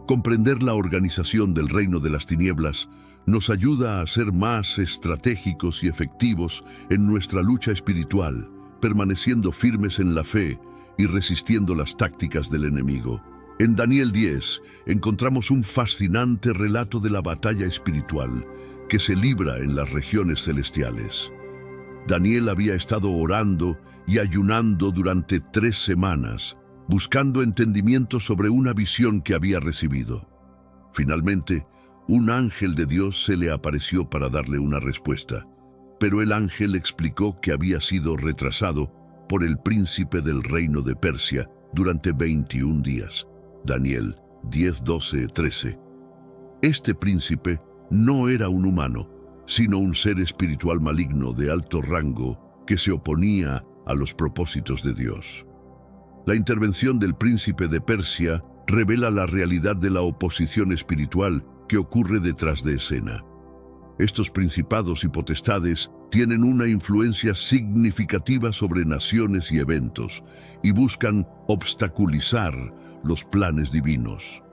Comprender la organización del reino de las tinieblas nos ayuda a ser más estratégicos y efectivos en nuestra lucha espiritual, permaneciendo firmes en la fe y resistiendo las tácticas del enemigo. En Daniel 10 encontramos un fascinante relato de la batalla espiritual que se libra en las regiones celestiales. Daniel había estado orando y ayunando durante 3 semanas, buscando entendimiento sobre una visión que había recibido. Finalmente, un ángel de Dios se le apareció para darle una respuesta, pero el ángel explicó que había sido retrasado por el príncipe del reino de Persia durante 21 días. Daniel 10:12-13. Este príncipe no era un humano, sino un ser espiritual maligno de alto rango que se oponía a los propósitos de Dios. La intervención del príncipe de Persia revela la realidad de la oposición espiritual que ocurre detrás de escena. Estos principados y potestades tienen una influencia significativa sobre naciones y eventos y buscan obstaculizar los planes divinos.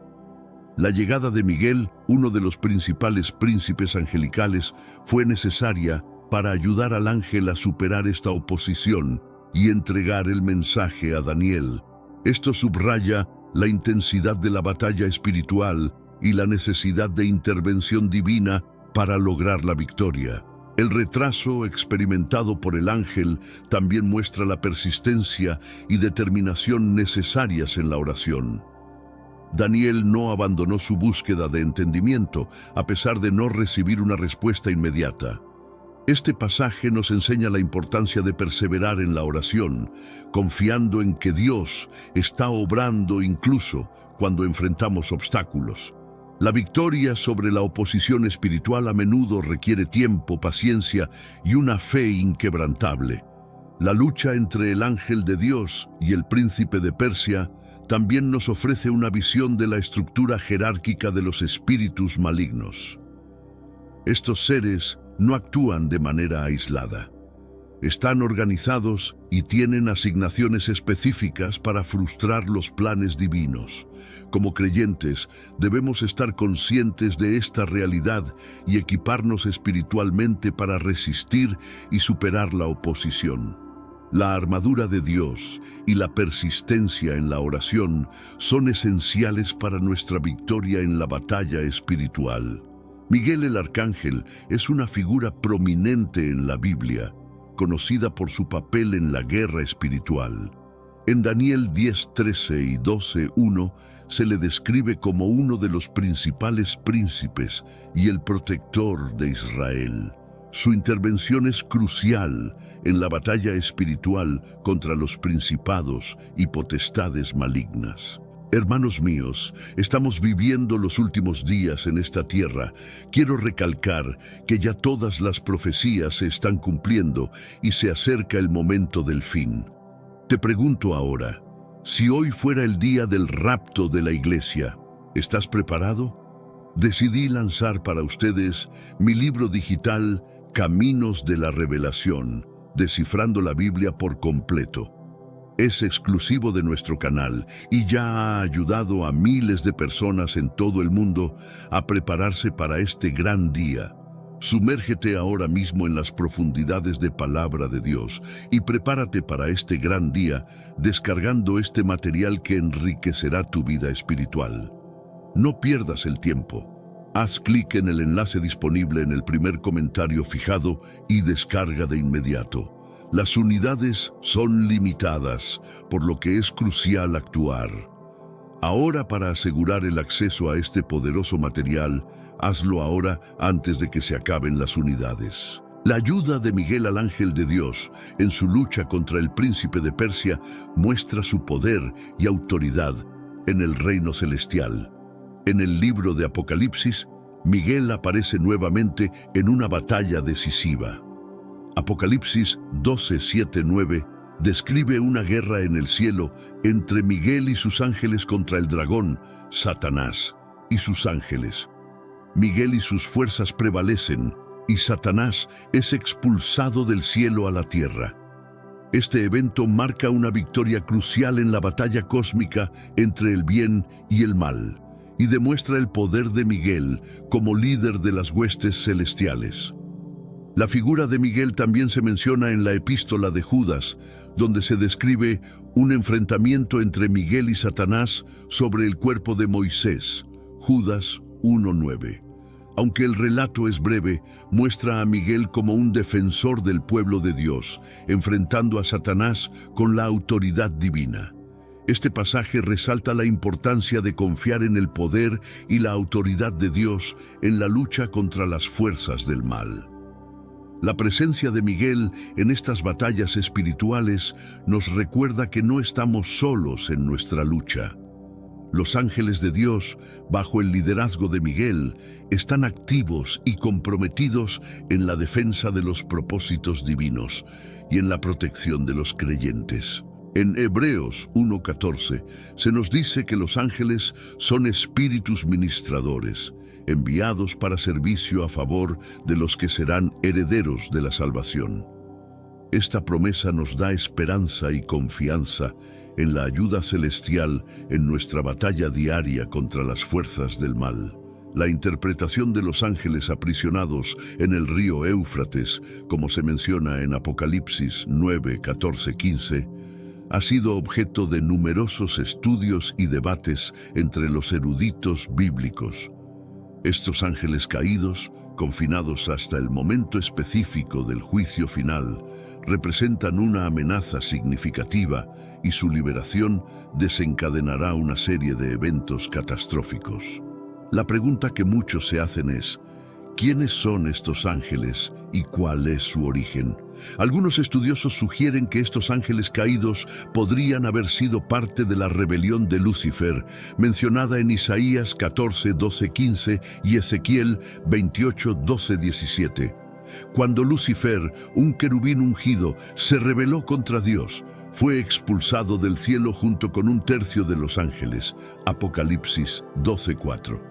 La llegada de Miguel, uno de los principales príncipes angelicales, fue necesaria para ayudar al ángel a superar esta oposición y entregar el mensaje a Daniel. Esto subraya la intensidad de la batalla espiritual y la necesidad de intervención divina para lograr la victoria. El retraso experimentado por el ángel también muestra la persistencia y determinación necesarias en la oración. Daniel no abandonó su búsqueda de entendimiento, a pesar de no recibir una respuesta inmediata. Este pasaje nos enseña la importancia de perseverar en la oración, confiando en que Dios está obrando incluso cuando enfrentamos obstáculos. La victoria sobre la oposición espiritual a menudo requiere tiempo, paciencia y una fe inquebrantable. La lucha entre el ángel de Dios y el príncipe de Persia también nos ofrece una visión de la estructura jerárquica de los espíritus malignos. Estos seres no actúan de manera aislada. Están organizados y tienen asignaciones específicas para frustrar los planes divinos. Como creyentes, debemos estar conscientes de esta realidad y equiparnos espiritualmente para resistir y superar la oposición. La armadura de Dios y la persistencia en la oración son esenciales para nuestra victoria en la batalla espiritual. Miguel el Arcángel es una figura prominente en la Biblia, conocida por su papel en la guerra espiritual. En Daniel 10:13 y 12:1 se le describe como uno de los principales príncipes y el protector de Israel. Su intervención es crucial en la batalla espiritual contra los principados y potestades malignas. Hermanos míos, estamos viviendo los últimos días en esta tierra. Quiero recalcar que ya todas las profecías se están cumpliendo y se acerca el momento del fin. Te pregunto ahora, si hoy fuera el día del rapto de la iglesia, ¿estás preparado? Decidí lanzar para ustedes mi libro digital Caminos de la Revelación, descifrando la Biblia por completo. Es exclusivo de nuestro canal y ya ha ayudado a miles de personas en todo el mundo a prepararse para este gran día. Sumérgete ahora mismo en las profundidades de Palabra de Dios y prepárate para este gran día descargando este material que enriquecerá tu vida espiritual. No pierdas el tiempo. Haz clic en el enlace disponible en el primer comentario fijado y descarga de inmediato. Las unidades son limitadas, por lo que es crucial actuar. Ahora, para asegurar el acceso a este poderoso material, hazlo ahora antes de que se acaben las unidades. La ayuda de Miguel al ángel de Dios en su lucha contra el príncipe de Persia muestra su poder y autoridad en el reino celestial. En el libro de Apocalipsis, Miguel aparece nuevamente en una batalla decisiva. Apocalipsis 12:7-9 describe una guerra en el cielo entre Miguel y sus ángeles contra el dragón, Satanás, y sus ángeles. Miguel y sus fuerzas prevalecen, y Satanás es expulsado del cielo a la tierra. Este evento marca una victoria crucial en la batalla cósmica entre el bien y el mal, y demuestra el poder de Miguel como líder de las huestes celestiales. La figura de Miguel también se menciona en la epístola de Judas, donde se describe un enfrentamiento entre Miguel y Satanás sobre el cuerpo de Moisés, Judas 1:9. Aunque el relato es breve, muestra a Miguel como un defensor del pueblo de Dios, enfrentando a Satanás con la autoridad divina. Este pasaje resalta la importancia de confiar en el poder y la autoridad de Dios en la lucha contra las fuerzas del mal. La presencia de Miguel en estas batallas espirituales nos recuerda que no estamos solos en nuestra lucha. Los ángeles de Dios, bajo el liderazgo de Miguel, están activos y comprometidos en la defensa de los propósitos divinos y en la protección de los creyentes. En Hebreos 1:14 se nos dice que los ángeles son espíritus ministradores, enviados para servicio a favor de los que serán herederos de la salvación. Esta promesa nos da esperanza y confianza en la ayuda celestial en nuestra batalla diaria contra las fuerzas del mal. La interpretación de los ángeles aprisionados en el río Éufrates, como se menciona en Apocalipsis 9, 14, 15, ha sido objeto de numerosos estudios y debates entre los eruditos bíblicos. Estos ángeles caídos, confinados hasta el momento específico del juicio final, representan una amenaza significativa y su liberación desencadenará una serie de eventos catastróficos. La pregunta que muchos se hacen es: ¿quiénes son estos ángeles y cuál es su origen? Algunos estudiosos sugieren que estos ángeles caídos podrían haber sido parte de la rebelión de Lucifer, mencionada en Isaías 14, 12, 15 y Ezequiel 28, 12, 17. Cuando Lucifer, un querubín ungido, se rebeló contra Dios, fue expulsado del cielo junto con un tercio de los ángeles. Apocalipsis 12:4.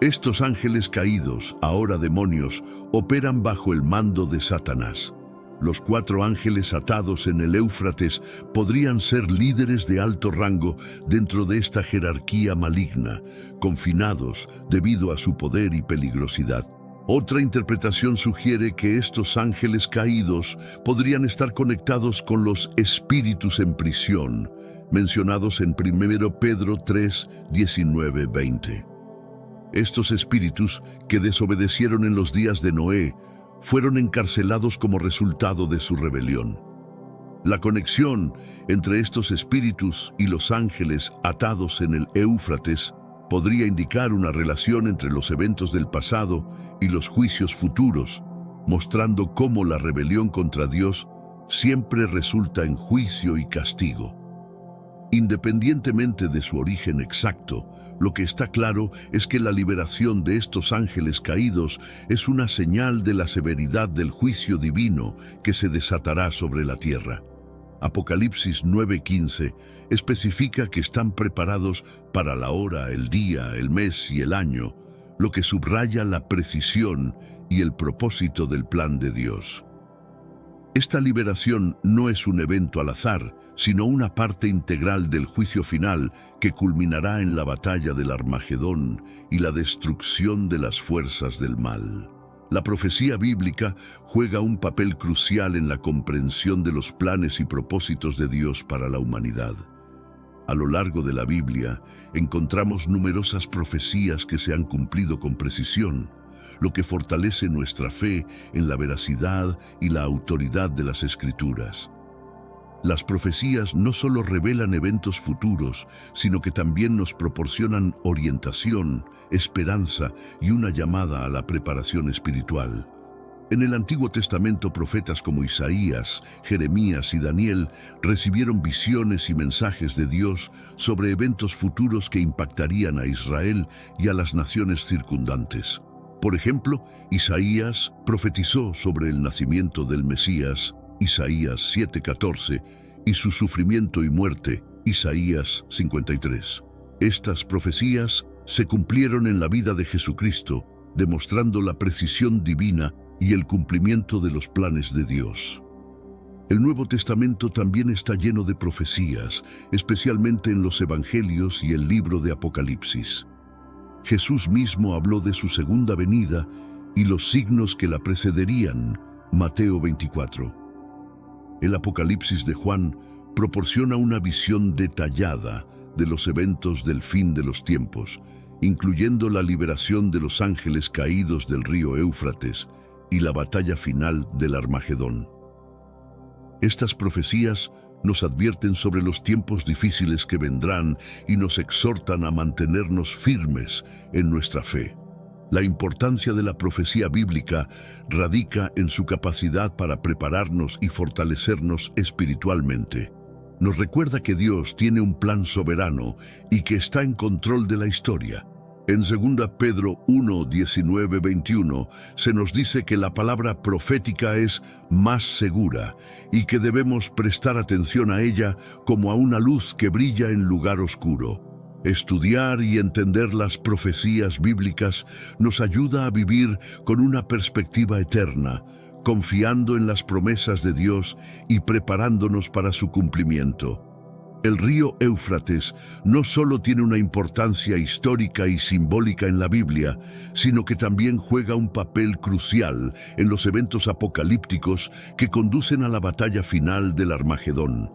Estos ángeles caídos, ahora demonios, operan bajo el mando de Satanás. Los 4 ángeles atados en el Éufrates podrían ser líderes de alto rango dentro de esta jerarquía maligna, confinados debido a su poder y peligrosidad. Otra interpretación sugiere que estos ángeles caídos podrían estar conectados con los espíritus en prisión, mencionados en 1 Pedro 3, 19, 20. Estos espíritus, que desobedecieron en los días de Noé, fueron encarcelados como resultado de su rebelión. La conexión entre estos espíritus y los ángeles atados en el Éufrates podría indicar una relación entre los eventos del pasado y los juicios futuros, mostrando cómo la rebelión contra Dios siempre resulta en juicio y castigo. Independientemente de su origen exacto, lo que está claro es que la liberación de estos ángeles caídos es una señal de la severidad del juicio divino que se desatará sobre la tierra. Apocalipsis 9:15 especifica que están preparados para la hora, el día, el mes y el año, lo que subraya la precisión y el propósito del plan de Dios. Esta liberación no es un evento al azar, sino una parte integral del juicio final que culminará en la batalla del Armagedón y la destrucción de las fuerzas del mal. La profecía bíblica juega un papel crucial en la comprensión de los planes y propósitos de Dios para la humanidad. A lo largo de la Biblia encontramos numerosas profecías que se han cumplido con precisión, lo que fortalece nuestra fe en la veracidad y la autoridad de las Escrituras. Las profecías no solo revelan eventos futuros, sino que también nos proporcionan orientación, esperanza y una llamada a la preparación espiritual. En el Antiguo Testamento, profetas como Isaías, Jeremías y Daniel recibieron visiones y mensajes de Dios sobre eventos futuros que impactarían a Israel y a las naciones circundantes. Por ejemplo, Isaías profetizó sobre el nacimiento del Mesías, Isaías 7:14, y su sufrimiento y muerte, Isaías 53. Estas profecías se cumplieron en la vida de Jesucristo, demostrando la precisión divina y el cumplimiento de los planes de Dios. El Nuevo Testamento también está lleno de profecías, especialmente en los Evangelios y el libro de Apocalipsis. Jesús mismo habló de su segunda venida y los signos que la precederían, Mateo 24. El Apocalipsis de Juan proporciona una visión detallada de los eventos del fin de los tiempos, incluyendo la liberación de los ángeles caídos del río Éufrates y la batalla final del Armagedón. Estas profecías nos advierten sobre los tiempos difíciles que vendrán y nos exhortan a mantenernos firmes en nuestra fe. La importancia de la profecía bíblica radica en su capacidad para prepararnos y fortalecernos espiritualmente. nos recuerda que Dios tiene un plan soberano y que está en control de la historia. En 2 Pedro 1, 19, 21 se nos dice que la palabra profética es más segura y que debemos prestar atención a ella como a una luz que brilla en lugar oscuro. Estudiar y entender las profecías bíblicas nos ayuda a vivir con una perspectiva eterna, confiando en las promesas de Dios y preparándonos para su cumplimiento. El río Éufrates no solo tiene una importancia histórica y simbólica en la Biblia, sino que también juega un papel crucial en los eventos apocalípticos que conducen a la batalla final del Armagedón.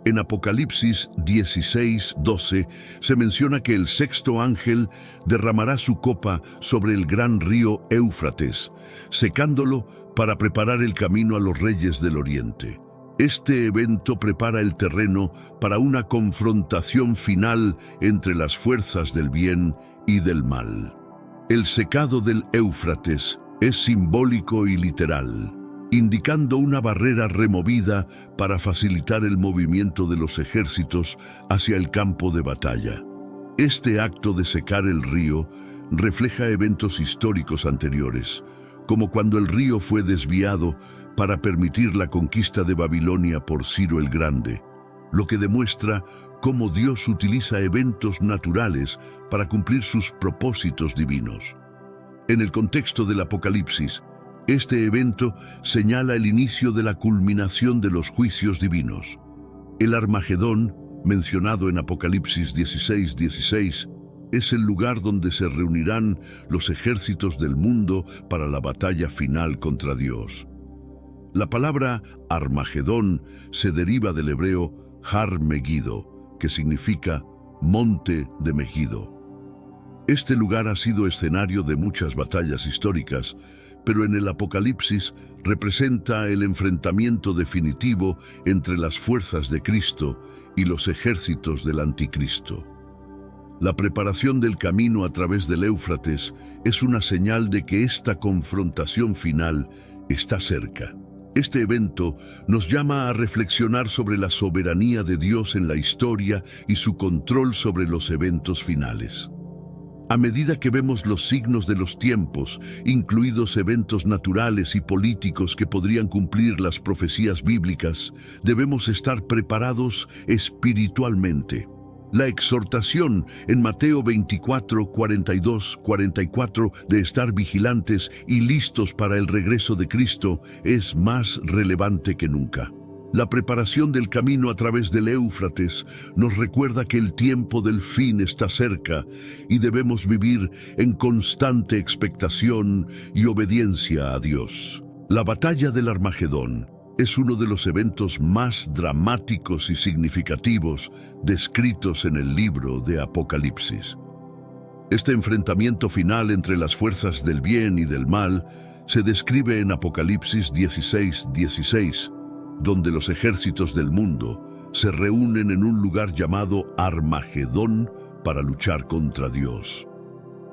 En Apocalipsis 16:12 se menciona que el sexto ángel derramará su copa sobre el gran río Éufrates, secándolo para preparar el camino a los reyes del oriente. Este evento prepara el terreno para una confrontación final entre las fuerzas del bien y del mal. El secado del Éufrates es simbólico y literal, indicando una barrera removida para facilitar el movimiento de los ejércitos hacia el campo de batalla. Este acto de secar el río refleja eventos históricos anteriores, como cuando el río fue desviado para permitir la conquista de Babilonia por Ciro el Grande, lo que demuestra cómo Dios utiliza eventos naturales para cumplir sus propósitos divinos. En el contexto del Apocalipsis, este evento señala el inicio de la culminación de los juicios divinos. El Armagedón, mencionado en Apocalipsis 16:16, es el lugar donde se reunirán los ejércitos del mundo para la batalla final contra Dios. La palabra Armagedón se deriva del hebreo Har Megiddo, que significa monte de Megiddo. Este lugar ha sido escenario de muchas batallas históricas, pero en el Apocalipsis representa el enfrentamiento definitivo entre las fuerzas de Cristo y los ejércitos del Anticristo. La preparación del camino a través del Éufrates es una señal de que esta confrontación final está cerca. Este evento nos llama a reflexionar sobre la soberanía de Dios en la historia y su control sobre los eventos finales. A medida que vemos los signos de los tiempos, incluidos eventos naturales y políticos que podrían cumplir las profecías bíblicas, debemos estar preparados espiritualmente. La exhortación en Mateo 24, 42, 44 de estar vigilantes y listos para el regreso de Cristo es más relevante que nunca. La preparación del camino a través del Éufrates nos recuerda que el tiempo del fin está cerca y debemos vivir en constante expectación y obediencia a Dios. La batalla del Armagedón es uno de los eventos más dramáticos y significativos descritos en el libro de Apocalipsis. Este enfrentamiento final entre las fuerzas del bien y del mal se describe en Apocalipsis 16:16, donde los ejércitos del mundo se reúnen en un lugar llamado Armagedón para luchar contra Dios.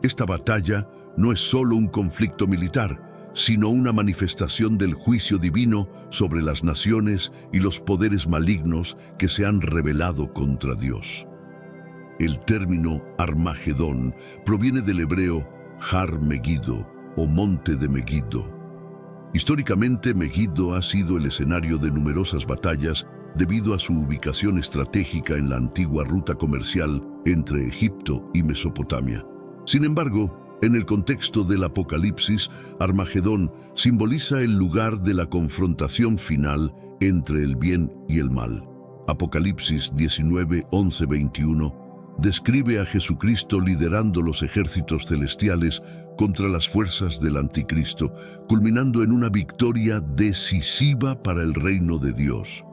Esta batalla no es solo un conflicto militar, sino una manifestación del juicio divino sobre las naciones y los poderes malignos que se han rebelado contra Dios. El término Armagedón proviene del hebreo Har Megiddo o monte de Megiddo. Históricamente, Megiddo ha sido el escenario de numerosas batallas debido a su ubicación estratégica en la antigua ruta comercial entre Egipto y Mesopotamia. Sin embargo, en el contexto del Apocalipsis, Armagedón simboliza el lugar de la confrontación final entre el bien y el mal. Apocalipsis 19, 11, 21 describe a Jesucristo liderando los ejércitos celestiales contra las fuerzas del Anticristo, culminando en una victoria decisiva para el reino de Dios.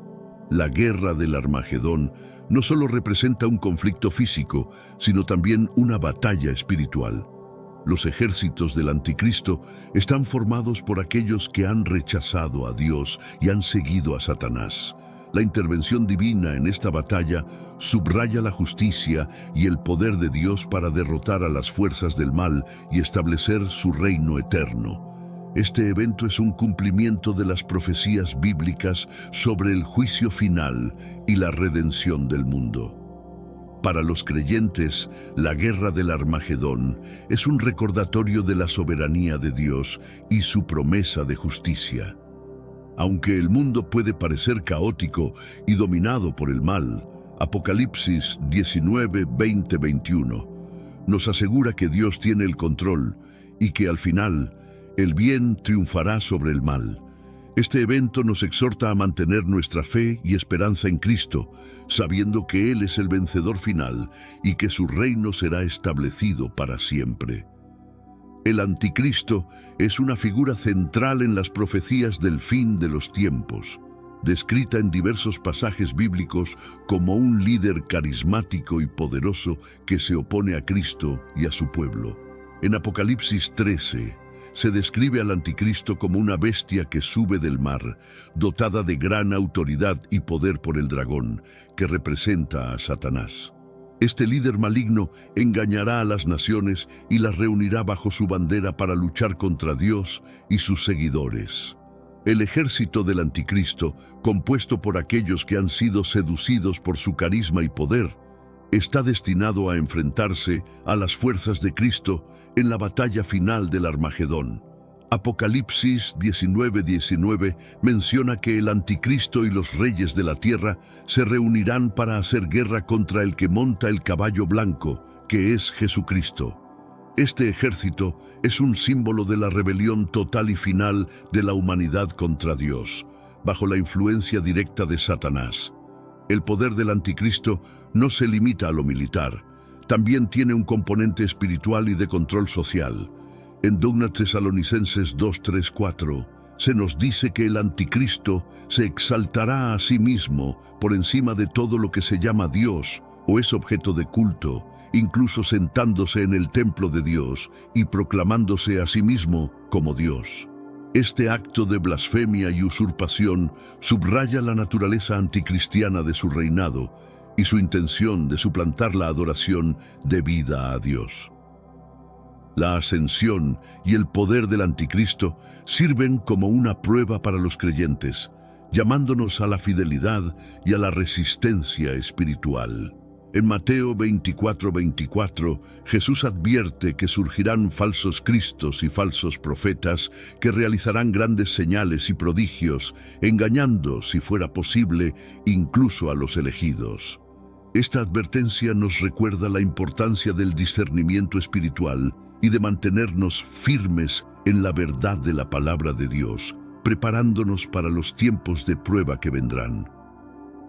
La guerra del Armagedón no solo representa un conflicto físico, sino también una batalla espiritual. Los ejércitos del Anticristo están formados por aquellos que han rechazado a Dios y han seguido a Satanás. La intervención divina en esta batalla subraya la justicia y el poder de Dios para derrotar a las fuerzas del mal y establecer su reino eterno. Este evento es un cumplimiento de las profecías bíblicas sobre el juicio final y la redención del mundo. Para los creyentes, la guerra del Armagedón es un recordatorio de la soberanía de Dios y su promesa de justicia. Aunque el mundo puede parecer caótico y dominado por el mal, Apocalipsis 19, 20, 21 nos asegura que Dios tiene el control y que al final el bien triunfará sobre el mal. Este evento nos exhorta a mantener nuestra fe y esperanza en Cristo, sabiendo que Él es el vencedor final y que su reino será establecido para siempre. El anticristo es una figura central en las profecías del fin de los tiempos, descrita en diversos pasajes bíblicos como un líder carismático y poderoso que se opone a Cristo y a su pueblo. En Apocalipsis 13, se describe al anticristo como una bestia que sube del mar, dotada de gran autoridad y poder por el dragón, que representa a Satanás. Este líder maligno engañará a las naciones y las reunirá bajo su bandera para luchar contra Dios y sus seguidores. El ejército del anticristo, compuesto por aquellos que han sido seducidos por su carisma y poder, está destinado a enfrentarse a las fuerzas de Cristo en la batalla final del Armagedón. Apocalipsis 19:19 menciona que el anticristo y los reyes de la tierra se reunirán para hacer guerra contra el que monta el caballo blanco, que es Jesucristo. Este ejército es un símbolo de la rebelión total y final de la humanidad contra Dios, bajo la influencia directa de Satanás. El poder del anticristo no se limita a lo militar, también tiene un componente espiritual y de control social. En 2 Tesalonicenses 2:3-4 se nos dice que el anticristo se exaltará a sí mismo por encima de todo lo que se llama Dios o es objeto de culto, incluso sentándose en el templo de Dios y proclamándose a sí mismo como Dios. Este acto de blasfemia y usurpación subraya la naturaleza anticristiana de su reinado y su intención de suplantar la adoración debida a Dios. La ascensión y el poder del anticristo sirven como una prueba para los creyentes, llamándonos a la fidelidad y a la resistencia espiritual. En Mateo 24:24, Jesús advierte que surgirán falsos cristos y falsos profetas que realizarán grandes señales y prodigios, engañando, si fuera posible, incluso a los elegidos. Esta advertencia nos recuerda la importancia del discernimiento espiritual y de mantenernos firmes en la verdad de la palabra de Dios, preparándonos para los tiempos de prueba que vendrán.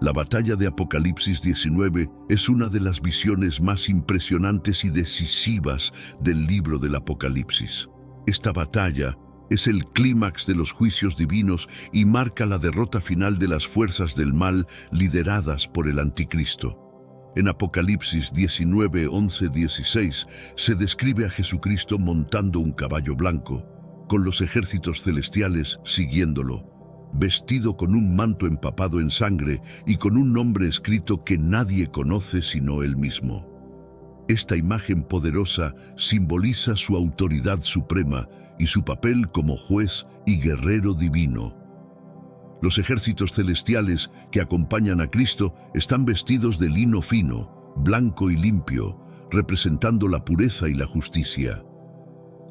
La batalla de Apocalipsis 19 es una de las visiones más impresionantes y decisivas del libro del Apocalipsis. Esta batalla es el clímax de los juicios divinos y marca la derrota final de las fuerzas del mal lideradas por el anticristo. En Apocalipsis 19, 11, 16 se describe a Jesucristo montando un caballo blanco, con los ejércitos celestiales siguiéndolo, vestido con un manto empapado en sangre y con un nombre escrito que nadie conoce sino él mismo. Esta imagen poderosa simboliza su autoridad suprema y su papel como juez y guerrero divino. Los ejércitos celestiales que acompañan a Cristo están vestidos de lino fino, blanco y limpio, representando la pureza y la justicia.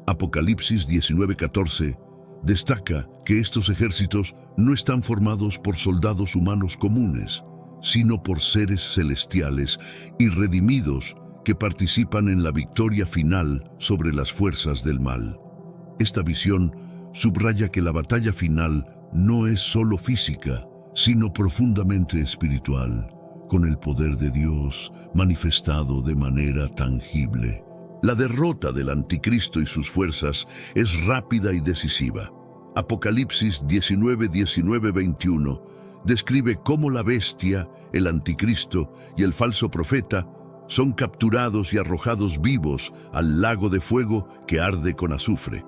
Apocalipsis 19:14 destaca que estos ejércitos no están formados por soldados humanos comunes, sino por seres celestiales y redimidos que participan en la victoria final sobre las fuerzas del mal. Esta visión subraya que la batalla final no es solo física, sino profundamente espiritual, con el poder de Dios manifestado de manera tangible. La derrota del anticristo y sus fuerzas es rápida y decisiva. Apocalipsis 19:19-21 describe cómo la bestia, el anticristo y el falso profeta son capturados y arrojados vivos al lago de fuego que arde con azufre.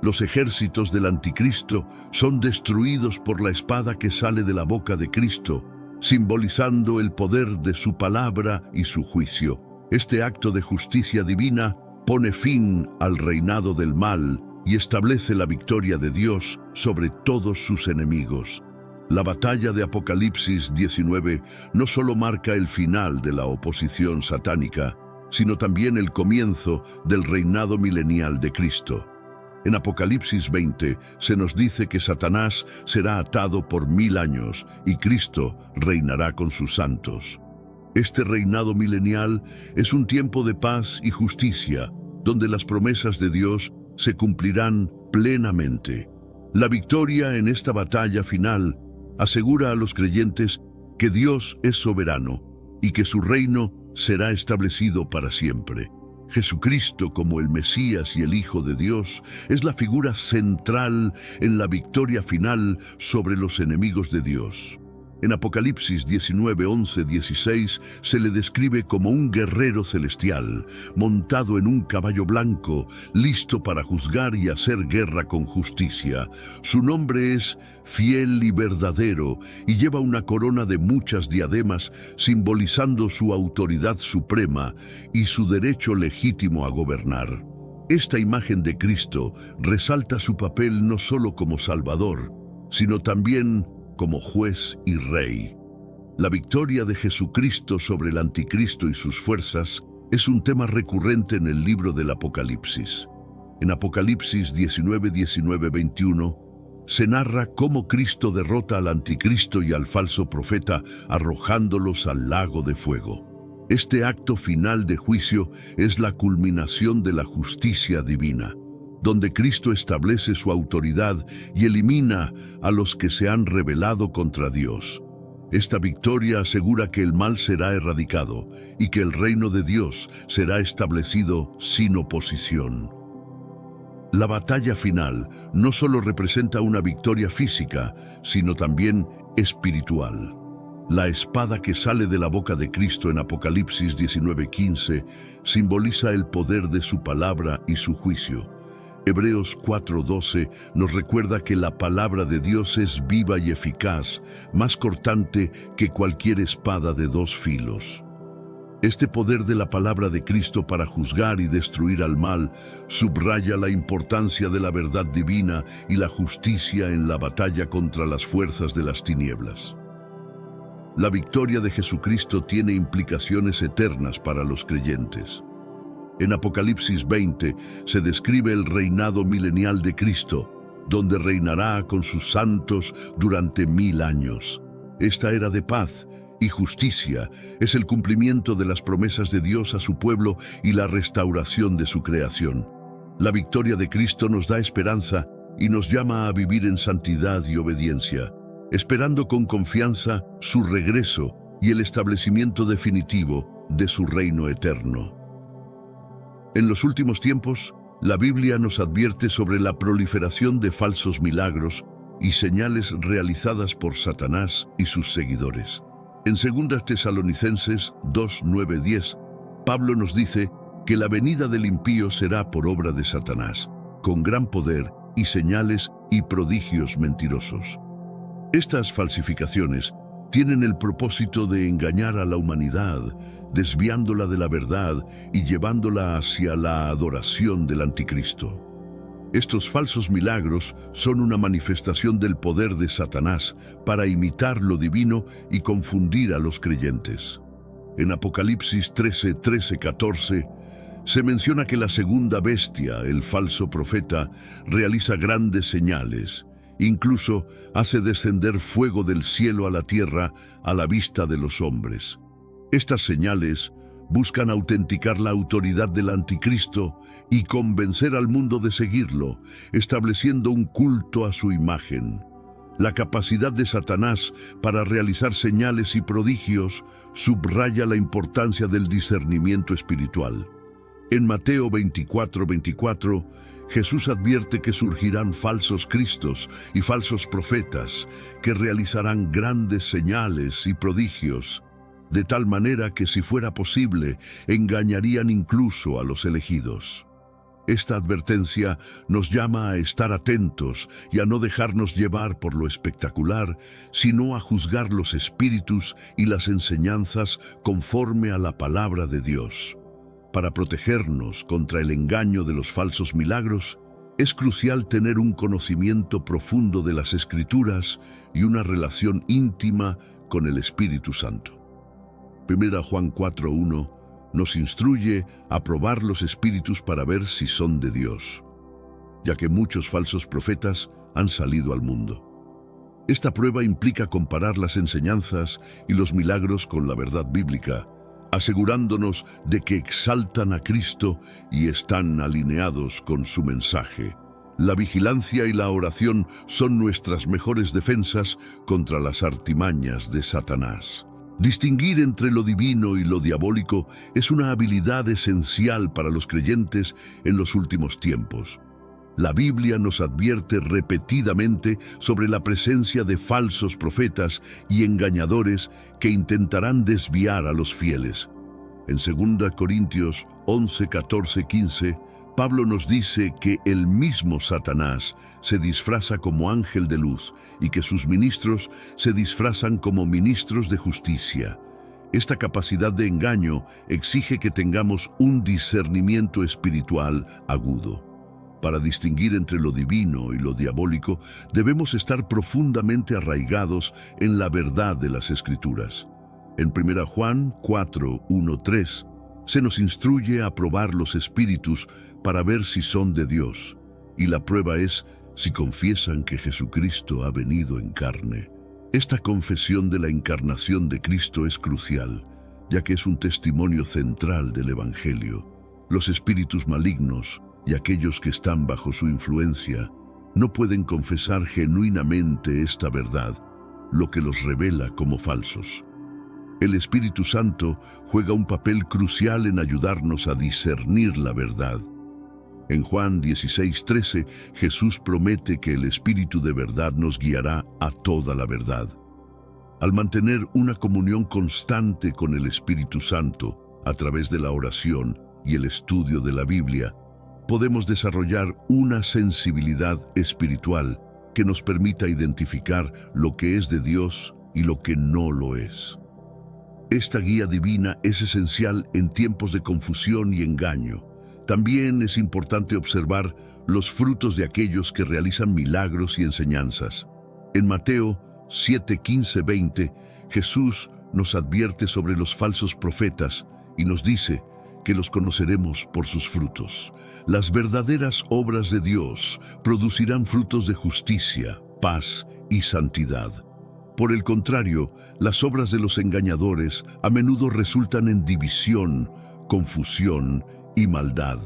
Los ejércitos del anticristo son destruidos por la espada que sale de la boca de Cristo, simbolizando el poder de su palabra y su juicio. Este acto de justicia divina pone fin al reinado del mal y establece la victoria de Dios sobre todos sus enemigos. La batalla de Apocalipsis 19 no solo marca el final de la oposición satánica, sino también el comienzo del reinado milenial de Cristo. En Apocalipsis 20 se nos dice que Satanás será atado por 1000 años y Cristo reinará con sus santos. Este reinado milenial es un tiempo de paz y justicia, donde las promesas de Dios se cumplirán plenamente. La victoria en esta batalla final asegura a los creyentes que Dios es soberano y que su reino será establecido para siempre. Jesucristo, como el Mesías y el Hijo de Dios, es la figura central en la victoria final sobre los enemigos de Dios. En Apocalipsis 19, 11, 16 se le describe como un guerrero celestial, montado en un caballo blanco, listo para juzgar y hacer guerra con justicia. Su nombre es Fiel y Verdadero y lleva una corona de muchas diademas, simbolizando su autoridad suprema y su derecho legítimo a gobernar. Esta imagen de Cristo resalta su papel no solo como Salvador, sino también como juez y rey. La victoria de Jesucristo sobre el anticristo y sus fuerzas es un tema recurrente en el libro del Apocalipsis. En Apocalipsis 19, 19, 21 se narra cómo Cristo derrota al anticristo y al falso profeta arrojándolos al lago de fuego. Este acto final de juicio es la culminación de la justicia divina, donde Cristo establece su autoridad y elimina a los que se han rebelado contra Dios. Esta victoria asegura que el mal será erradicado y que el reino de Dios será establecido sin oposición. La batalla final no solo representa una victoria física, sino también espiritual. La espada que sale de la boca de Cristo en Apocalipsis 19:15 simboliza el poder de su palabra y su juicio. Hebreos 4:12 nos recuerda que la palabra de Dios es viva y eficaz, más cortante que cualquier espada de 2 filos. Este poder de la palabra de Cristo para juzgar y destruir al mal subraya la importancia de la verdad divina y la justicia en la batalla contra las fuerzas de las tinieblas. La victoria de Jesucristo tiene implicaciones eternas para los creyentes. En Apocalipsis 20 se describe el reinado milenial de Cristo, donde reinará con sus santos durante 1000 años. Esta era de paz y justicia es el cumplimiento de las promesas de Dios a su pueblo y la restauración de su creación. La victoria de Cristo nos da esperanza y nos llama a vivir en santidad y obediencia, esperando con confianza su regreso y el establecimiento definitivo de su reino eterno. En los últimos tiempos, la Biblia nos advierte sobre la proliferación de falsos milagros y señales realizadas por Satanás y sus seguidores. En 2 Tesalonicenses 2, 9, 10, Pablo nos dice que la venida del impío será por obra de Satanás, con gran poder y señales y prodigios mentirosos. Estas falsificaciones tienen el propósito de engañar a la humanidad, desviándola de la verdad y llevándola hacia la adoración del anticristo. Estos falsos milagros son una manifestación del poder de Satanás para imitar lo divino y confundir a los creyentes. En Apocalipsis 13, 13, 14, se menciona que la segunda bestia, el falso profeta, realiza grandes señales. Incluso hace descender fuego del cielo a la tierra a la vista de los hombres. Estas señales buscan autenticar la autoridad del anticristo y convencer al mundo de seguirlo, estableciendo un culto a su imagen. La capacidad de Satanás para realizar señales y prodigios subraya la importancia del discernimiento espiritual. En Mateo 24, 24, Jesús advierte que surgirán falsos cristos y falsos profetas que realizarán grandes señales y prodigios, de tal manera que, si fuera posible, engañarían incluso a los elegidos. Esta advertencia nos llama a estar atentos y a no dejarnos llevar por lo espectacular, sino a juzgar los espíritus y las enseñanzas conforme a la palabra de Dios. Para protegernos contra el engaño de los falsos milagros, Es crucial tener un conocimiento profundo de las Escrituras y una relación íntima con el Espíritu Santo. 1 Juan 4:1 nos instruye a probar los espíritus para ver si son de Dios, ya que muchos falsos profetas han salido al mundo. Esta prueba implica comparar las enseñanzas y los milagros con la verdad bíblica, asegurándonos de que exaltan a Cristo y están alineados con su mensaje. La vigilancia y la oración son nuestras mejores defensas contra las artimañas de Satanás. Distinguir entre lo divino y lo diabólico es una habilidad esencial para los creyentes en los últimos tiempos. La Biblia nos advierte repetidamente sobre la presencia de falsos profetas y engañadores que intentarán desviar a los fieles. En 2 Corintios 11, 14, 15, Pablo nos dice que el mismo Satanás se disfraza como ángel de luz y que sus ministros se disfrazan como ministros de justicia. Esta capacidad de engaño exige que tengamos un discernimiento espiritual agudo. Para distinguir entre lo divino y lo diabólico, debemos estar profundamente arraigados en la verdad de las Escrituras. En 1 Juan 4, 1, 3, se nos instruye a probar los espíritus para ver si son de Dios, y la prueba es si confiesan que Jesucristo ha venido en carne. Esta confesión de la encarnación de Cristo es crucial, ya que es un testimonio central del Evangelio. Los espíritus malignos y aquellos que están bajo su influencia no pueden confesar genuinamente esta verdad, lo que los revela como falsos. El Espíritu Santo juega un papel crucial en ayudarnos a discernir la verdad. En Juan 16:13, Jesús promete que el Espíritu de verdad nos guiará a toda la verdad. Al mantener una comunión constante con el Espíritu Santo a través de la oración y el estudio de la Biblia, podemos desarrollar una sensibilidad espiritual que nos permita identificar lo que es de Dios y lo que no lo es. Esta guía divina es esencial en tiempos de confusión y engaño. También es importante observar los frutos de aquellos que realizan milagros y enseñanzas. En Mateo 7, 15, 20, Jesús nos advierte sobre los falsos profetas y nos dice que los conoceremos por sus frutos. Las verdaderas obras de Dios producirán frutos de justicia, paz y santidad. Por el contrario, las obras de los engañadores a menudo resultan en división, confusión y maldad.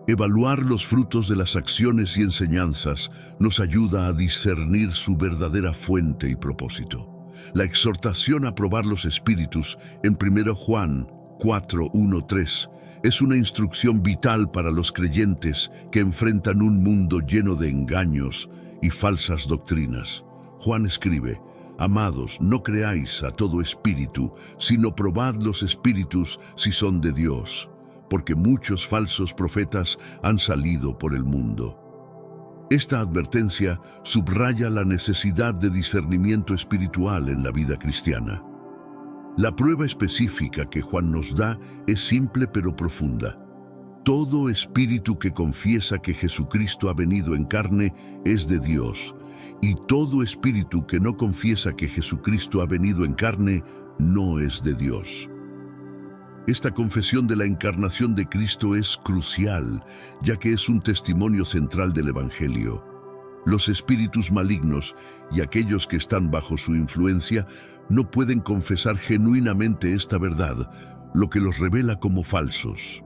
Evaluar los frutos de las acciones y enseñanzas nos ayuda a discernir su verdadera fuente y propósito. La exhortación a probar los espíritus en 1 Juan 4, 1, 3 es una instrucción vital para los creyentes que enfrentan un mundo lleno de engaños y falsas doctrinas. Juan escribe: Amados, no creáis a todo espíritu, sino probad los espíritus si son de Dios, porque muchos falsos profetas han salido por el mundo. Esta advertencia subraya la necesidad de discernimiento espiritual en la vida cristiana. La prueba específica que Juan nos da es simple pero profunda. Todo espíritu que confiesa que Jesucristo ha venido en carne es de Dios, y todo espíritu que no confiesa que Jesucristo ha venido en carne no es de Dios. Esta confesión de la encarnación de Cristo es crucial, ya que es un testimonio central del Evangelio. Los espíritus malignos y aquellos que están bajo su influencia no pueden confesar genuinamente esta verdad, lo que los revela como falsos.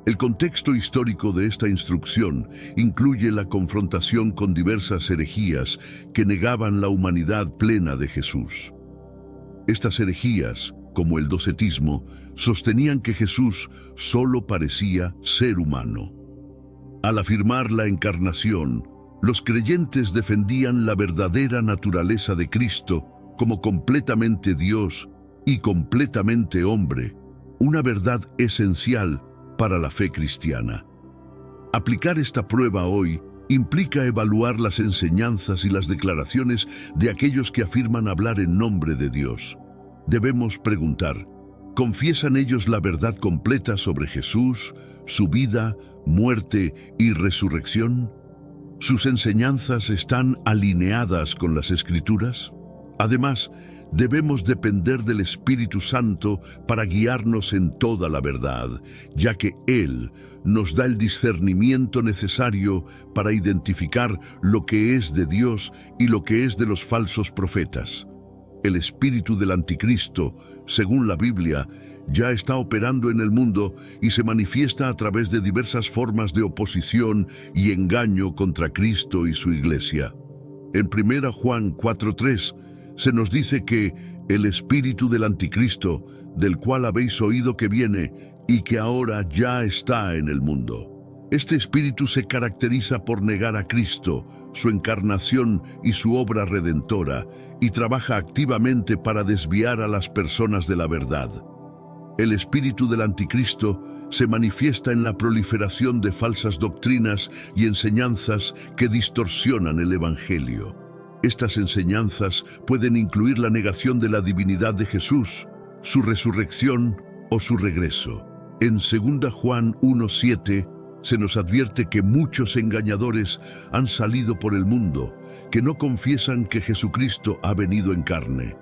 El contexto histórico de esta instrucción incluye la confrontación con diversas herejías que negaban la humanidad plena de Jesús. Estas herejías, como el docetismo, sostenían que Jesús solo parecía ser humano. Al afirmar la encarnación, los creyentes defendían la verdadera naturaleza de Cristo como completamente Dios y completamente hombre, una verdad esencial para la fe cristiana. Aplicar esta prueba hoy implica evaluar las enseñanzas y las declaraciones de aquellos que afirman hablar en nombre de Dios. Debemos preguntar: ¿confiesan ellos la verdad completa sobre Jesús, su vida, muerte y resurrección? ¿Sus enseñanzas están alineadas con las Escrituras? Además, debemos depender del Espíritu Santo para guiarnos en toda la verdad, ya que Él nos da el discernimiento necesario para identificar lo que es de Dios y lo que es de los falsos profetas. El espíritu del anticristo, según la Biblia, ya está operando en el mundo y se manifiesta a través de diversas formas de oposición y engaño contra Cristo y su iglesia. En 1 Juan 4:3 se nos dice que el espíritu del anticristo, del cual habéis oído que viene y que ahora ya está en el mundo. Este espíritu se caracteriza por negar a Cristo, su encarnación y su obra redentora, y trabaja activamente para desviar a las personas de la verdad. El espíritu del anticristo se manifiesta en la proliferación de falsas doctrinas y enseñanzas que distorsionan el Evangelio. Estas enseñanzas pueden incluir la negación de la divinidad de Jesús, su resurrección o su regreso. En 2 Juan 1:7 se nos advierte que muchos engañadores han salido por el mundo, que no confiesan que Jesucristo ha venido en carne.